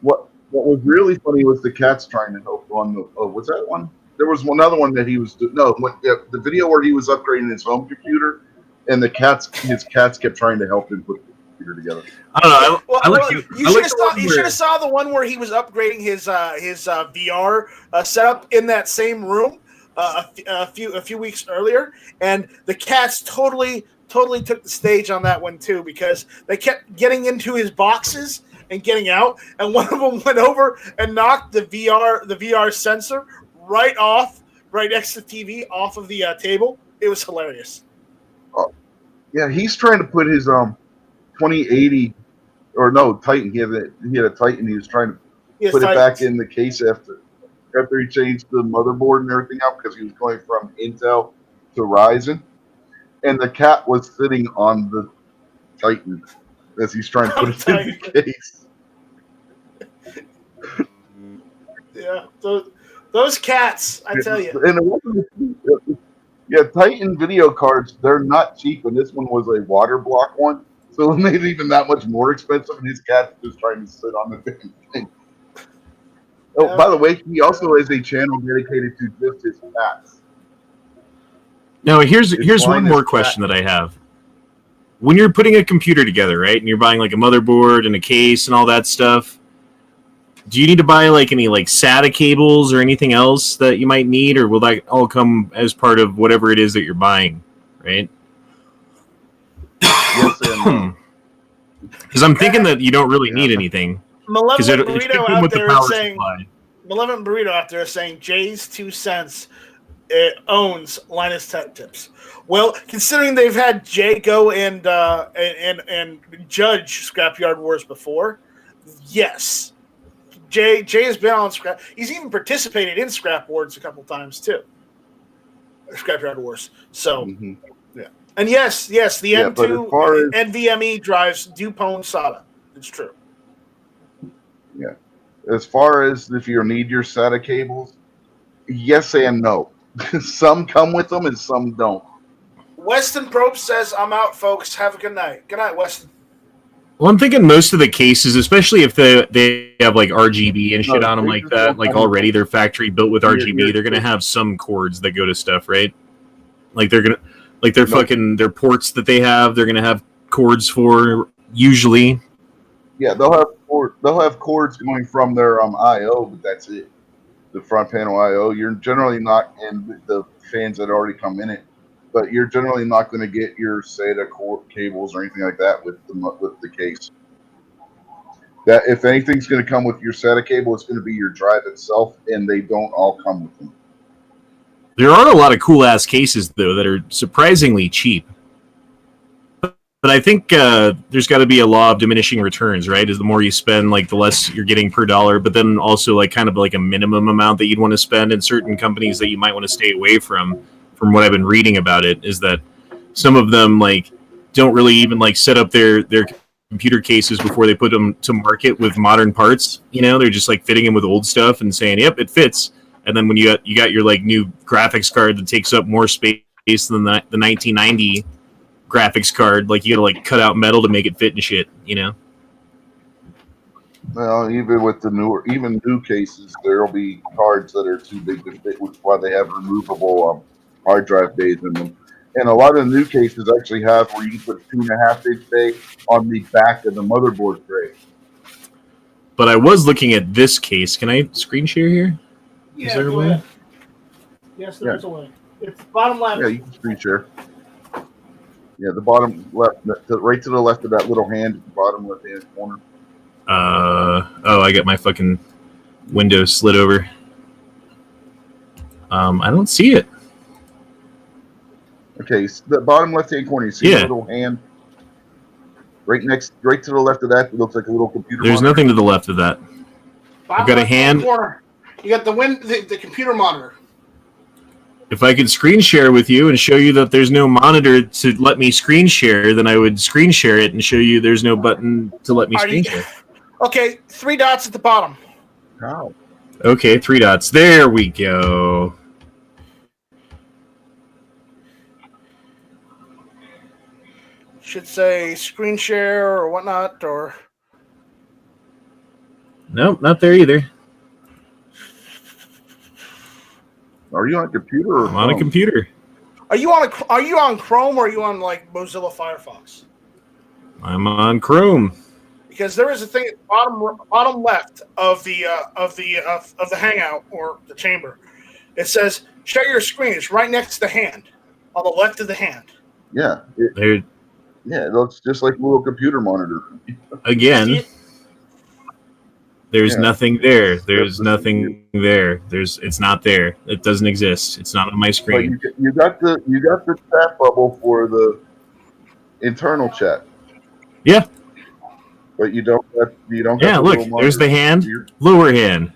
What was really funny was the cats trying to help on the. Oh, was that one? There was another one that he was. The video where he was upgrading his home computer, and his cats kept trying to help him put the computer together. I don't know. You should have saw the one where he was upgrading his VR setup in that same room a few weeks earlier, and the cats totally took the stage on that one too because they kept getting into his boxes and getting out, and one of them went over and knocked the VR sensor right next to the TV off of the table. It was hilarious. Oh, yeah, he's trying to put his 2080 or no Titan. He had a Titan. He was trying to put it back in the case after he changed the motherboard and everything out because he was going from Intel to Ryzen, and the cat was sitting on the Titan as he's trying to put it in the case. Yeah, those cats, I tell you. And it wasn't. Yeah, Titan video cards, they're not cheap, and this one was a water block one. So it made it even that much more expensive, and his cat's just trying to sit on the damn thing. Oh, by the way, he also has a channel dedicated to just his cats. Now, here's one more question that I have. When you're putting a computer together, right, and you're buying like a motherboard and a case and all that stuff, do you need to buy like any like SATA cables or anything else that you might need, or will that all come as part of whatever it is that you're buying, right? Because I'm thinking that you don't really need anything. Malevolent Burrito out there is saying Jay's 2 cents owns Linus Tech Tips. Well, considering they've had Jay go and judge Scrapyard Wars before, yes, Jay has been on Scrap. He's even participated in Scrap Wars a couple times too. Scrapyard Wars. So. Mm-hmm. And yes, the M2 NVMe drives do own SATA. It's true. Yeah. As far as if you need your SATA cables, yes and no. Some come with them and some don't. Weston Probst says, I'm out, folks. Have a good night. Good night, Weston. Well, I'm thinking most of the cases, especially if they have like RGB and shit on them like that, like already they're factory built with RGB, they're going to have some cords that go to stuff, right? Like they're going to... Like their ports that they have, they're gonna have cords for usually. Yeah, they'll have cords going from their I/O, but that's it. The front panel I/O. You're generally not in the fans that already come in it, but you're generally not going to get your SATA cord cables or anything like that with the case. That if anything's going to come with your SATA cable, it's going to be your drive itself, and they don't all come with them. There are a lot of cool-ass cases, though, that are surprisingly cheap. But I think there's got to be a law of diminishing returns, right? As the more you spend, like, the less you're getting per dollar, but then also, like, kind of like a minimum amount that you'd want to spend in certain companies that you might want to stay away from what I've been reading about it, is that some of them, like, don't really even, like, set up their computer cases before they put them to market with modern parts. You know, they're just, like, fitting them with old stuff and saying, yep, it fits. And then when you got your like new graphics card that takes up more space than the 1990 graphics card, like you gotta like cut out metal to make it fit and shit, you know. Well, even with the new cases, there'll be cards that are too big to fit, which is why they have removable hard drive bays in them. And a lot of the new cases actually have where you can put a 2.5-inch bay on the back of the motherboard tray. But I was looking at this case. Can I screen share here? Yeah, Is there a go way? ahead. Yes, there is a way. It's bottom left. Yeah, you can screen share. Yeah, the bottom left, right to the left of that little hand, the bottom left-hand corner. Oh, I got my fucking window slid over. I don't see it. Okay, so the bottom left-hand corner, you see Yeah. the little hand? Right to the left of that, it looks like a little computer There's monitor. nothing to the left of that. Bottom I've got a left-hand hand. corner. You got the computer monitor. If I could screen share with you and show you that there's no monitor to let me screen share, then I would screen share it and show you there's no button to let me screen share. Okay, 3 dots at the bottom. How? Okay, 3 dots. There we go. Should say screen share or whatnot, or Nope, not there either. Are you on a computer or I'm on a phone? computer. are you on Chrome or are you on like Mozilla Firefox? I'm on Chrome. Because there is a thing at the bottom left of the Hangout or the chamber. It says share your screen. It's right next to the hand, on the left of the hand. Yeah, There it looks just like a little computer monitor. again. There's Yeah. nothing there. There's nothing there. It's not there. It doesn't exist. It's not on my But screen. you got the chat bubble for the internal chat. Yeah. But you don't got Yeah, the look, little there's the monitor hand, here. lower hand.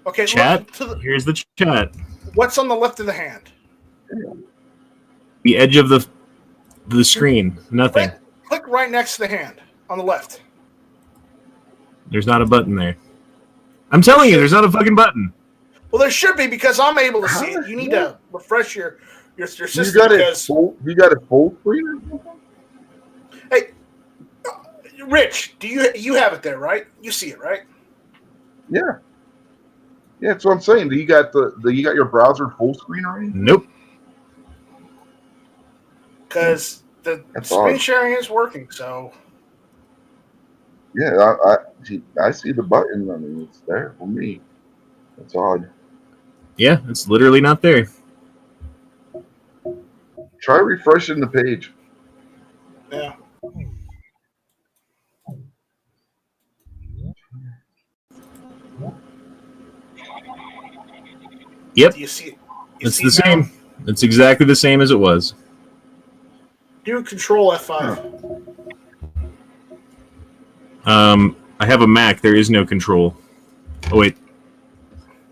Okay, Chat. look to Here's the chat. what's on the left of the hand? The edge of the screen. Nothing. Click right next to the hand on the left. There's not a button there. I'm telling you, there's not a fucking button. Well, there should be because I'm able to see it. You need to refresh your system. You got because, you got it full screen or something? Hey, Rich, you have it there, right? You see it, right? Yeah. Yeah, that's what I'm saying. You got you got your browser full screen already? Nope. Because the That's screen odd. sharing is working. So Yeah, I see the button. I mean, it's there for me. That's odd. Yeah, it's literally not there. Try refreshing the page. yeah. Yep. Do you see it? It's the same. It's exactly the same as it was. Do Control F5. I have a Mac. There is no control. Oh, wait.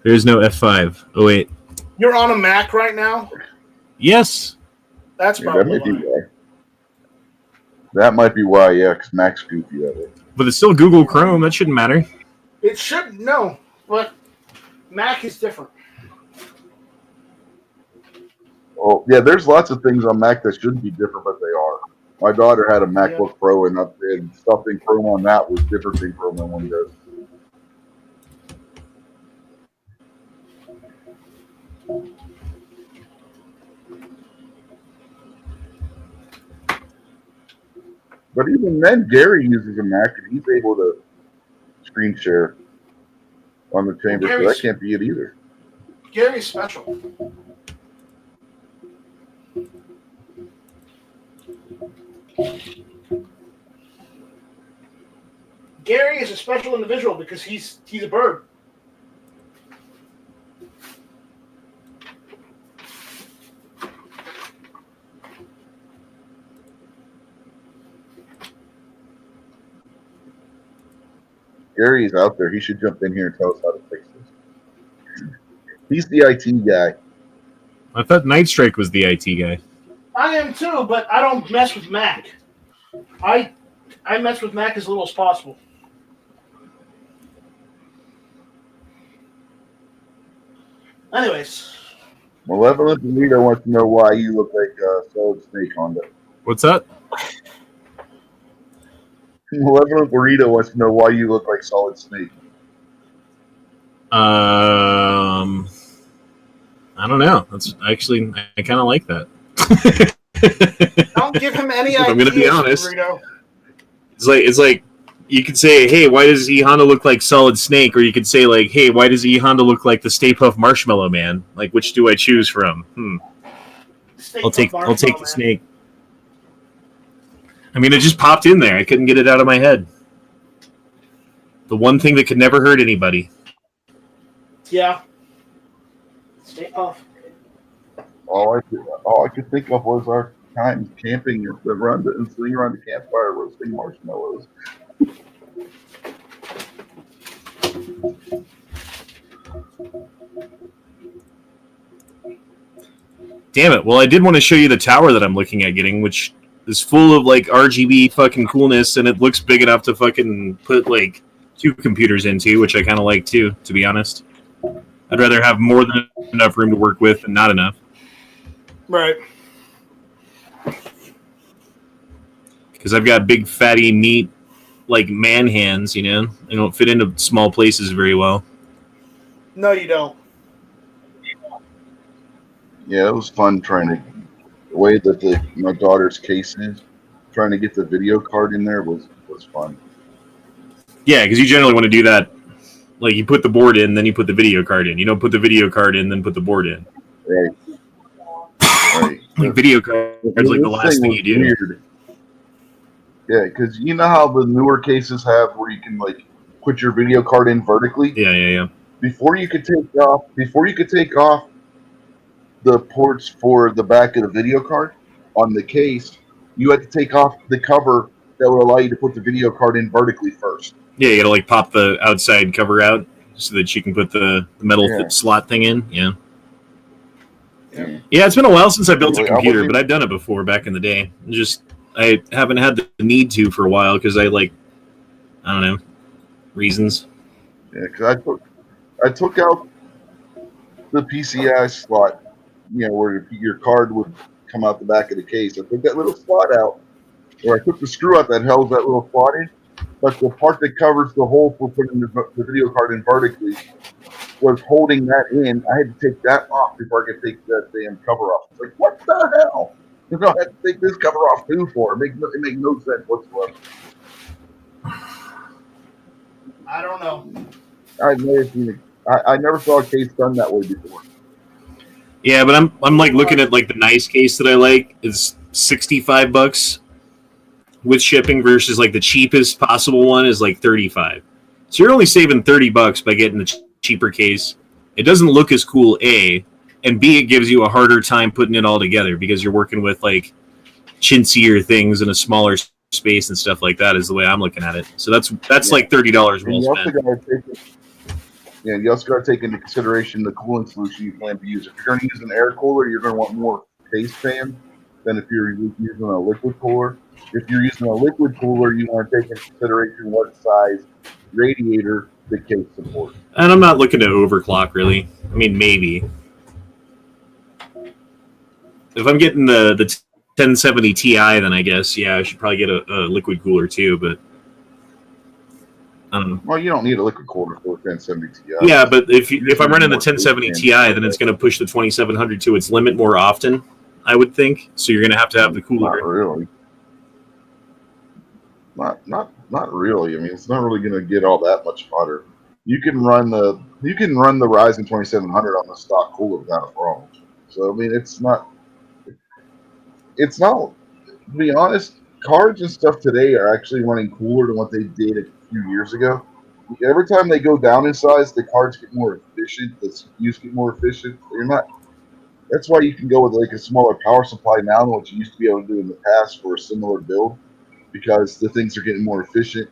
There is no F5. Oh, wait. You're on a Mac right now. Yes. That's Yeah, probably that might be why. why. That might be why, yeah, because Mac's goofy that way. But it's still Google Chrome. That shouldn't matter. It should no, but Mac is different. Oh, yeah, there's lots of things on Mac that shouldn't be different, but they are. My daughter had a MacBook Pro, and stuff in Chrome on that was different than Chrome on Windows. But even then, Gary uses a Mac, and he's able to screen share on the chamber, so that can't be it either. Gary's special. Gary is a special individual because he's a bird. Gary's out there. He should jump in here and tell us how to fix this. He's the IT guy. I thought Night Strike was the IT guy. I am too, but I don't mess with Mac. I mess with Mac as little as possible. Anyways, Malevolent Burrito wants to know why you look like Solid Snake, Honda. What's that? Malevolent Burrito wants to know why you look like Solid Snake. I don't know. That's actually I kind of like that. don't give him any If ideas. I'm gonna be honest. Burrito. It's like you could say, hey, why does E Honda look like Solid Snake? Or you could say like, hey, why does E Honda look like the Stay Puft Marshmallow Man? Like, which do I choose from? I'll take the snake. I mean, it just popped in there. I couldn't get it out of my head. The one thing that could never hurt anybody. Yeah. Stay off. All I could think of was our time camping and sitting around the campfire roasting marshmallows. Damn it. Well, I did want to show you the tower that I'm looking at getting, which is full of like RGB fucking coolness, and it looks big enough to fucking put like 2 computers into, which I kind of like too, to be honest. I'd rather have more than enough room to work with than not enough. Right. Because I've got big, fatty, neat, like man hands, you know? They don't fit into small places very well. No, you don't. Yeah, it was fun trying to the way that my daughter's case is. Trying to get the video card in there was fun. Yeah, because you generally want to do that. Like, you put the board in, then you put the video card in. You don't put the video card in, then put the board in. Right. Right. Like, video card is like the last thing you do. Weird. Yeah, because you know how the newer cases have where you can like put your video card in vertically. Yeah. Before you could take off the ports for the back of the video card on the case, you had to take off the cover that would allow you to put the video card in vertically first. Yeah, you gotta like pop the outside cover out so that you can put the metal slot thing in. Yeah, it's been a while since I built a computer, but I've done it before back in the day. I haven't had the need to for a while because I don't know, reasons. Yeah, because I took out the PCI slot, you know, where your card would come out the back of the case. I took that little slot out, or I took the screw out that held that little slot in, but the part that covers the hole for putting the video card in vertically was holding that in. I had to take that off before I could take that damn cover off. It's like, what the hell? You know, I had to take this cover off too for it. It made no sense whatsoever. I don't know. I never saw a case done that way before. Yeah, but I'm like looking at like the nice case that I like is $65 with shipping versus like the cheapest possible one is like $35. So you're only saving $30 by getting the cheaper case. It doesn't look as cool, A, and B, it gives you a harder time putting it all together because you're working with like chintzier things in a smaller space and stuff like that is the way I'm looking at it. So that's like $30 well spent. You also got to take into consideration the cooling solution you plan to use. If you're going to use an air cooler, you're going to want more face fan than if you're using a liquid cooler. If you're using a liquid cooler, you want to take into consideration what size radiator the case supports. And I'm not looking to overclock, really. I mean, maybe. If I'm getting the 1070 Ti, then I guess, yeah, I should probably get a liquid cooler too, but I don't know. Well, you don't need a liquid cooler for a 1070 Ti. Yeah, but if I'm running the 1070 Ti, then it's going to push the 2700 to its limit more often, I would think. So you're going to have the cooler. Not really. Not really. I mean, it's not really going to get all that much hotter. You can run the Ryzen 2700 on the stock cooler without a problem. So I mean, it's not. To be honest, cards and stuff today are actually running cooler than what they did a few years ago. Every time they go down in size, the cards get more efficient. The CPUs get more efficient. That's why you can go with like a smaller power supply now than what you used to be able to do in the past for a similar build, because the things are getting more efficient.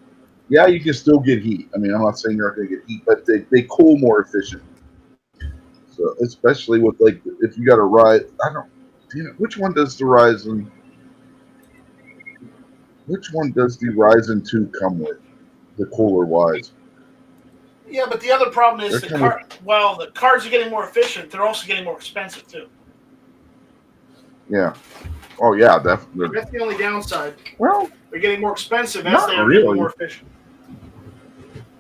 Yeah, you can still get heat. I mean, I'm not saying you're not going to get heat, but they cool more efficient. So especially with like if you got a which one does the Ryzen 2 come with, the cooler wise? Yeah, but the other problem is They're while the cars are getting more efficient, they're also getting more expensive too. Yeah. Oh yeah, definitely. That's the only downside. Well, They're getting more expensive as not they are really. getting more efficient.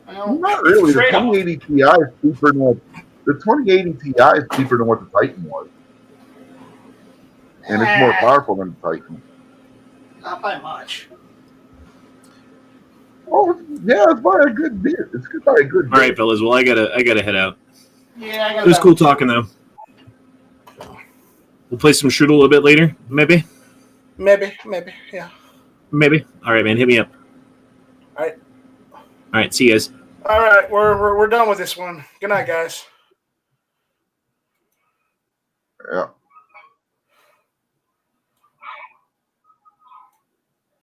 Well, Not it's a really. The trade-off. 2080 Ti is cheaper than what the 2080 Ti is cheaper than what the Titan was, and it's more powerful than the Titan. Not by much. Oh yeah, it's by a good bit. It's good by a good bit. All right, fellas. Well, I gotta head out. Yeah, I got It was that cool one. talking though. We'll play some Strudel a little bit later, maybe. Maybe, yeah. Maybe. All right, man. Hit me up. All right. All right. See you guys. All right, we're done with this one. Good night, guys. Yeah.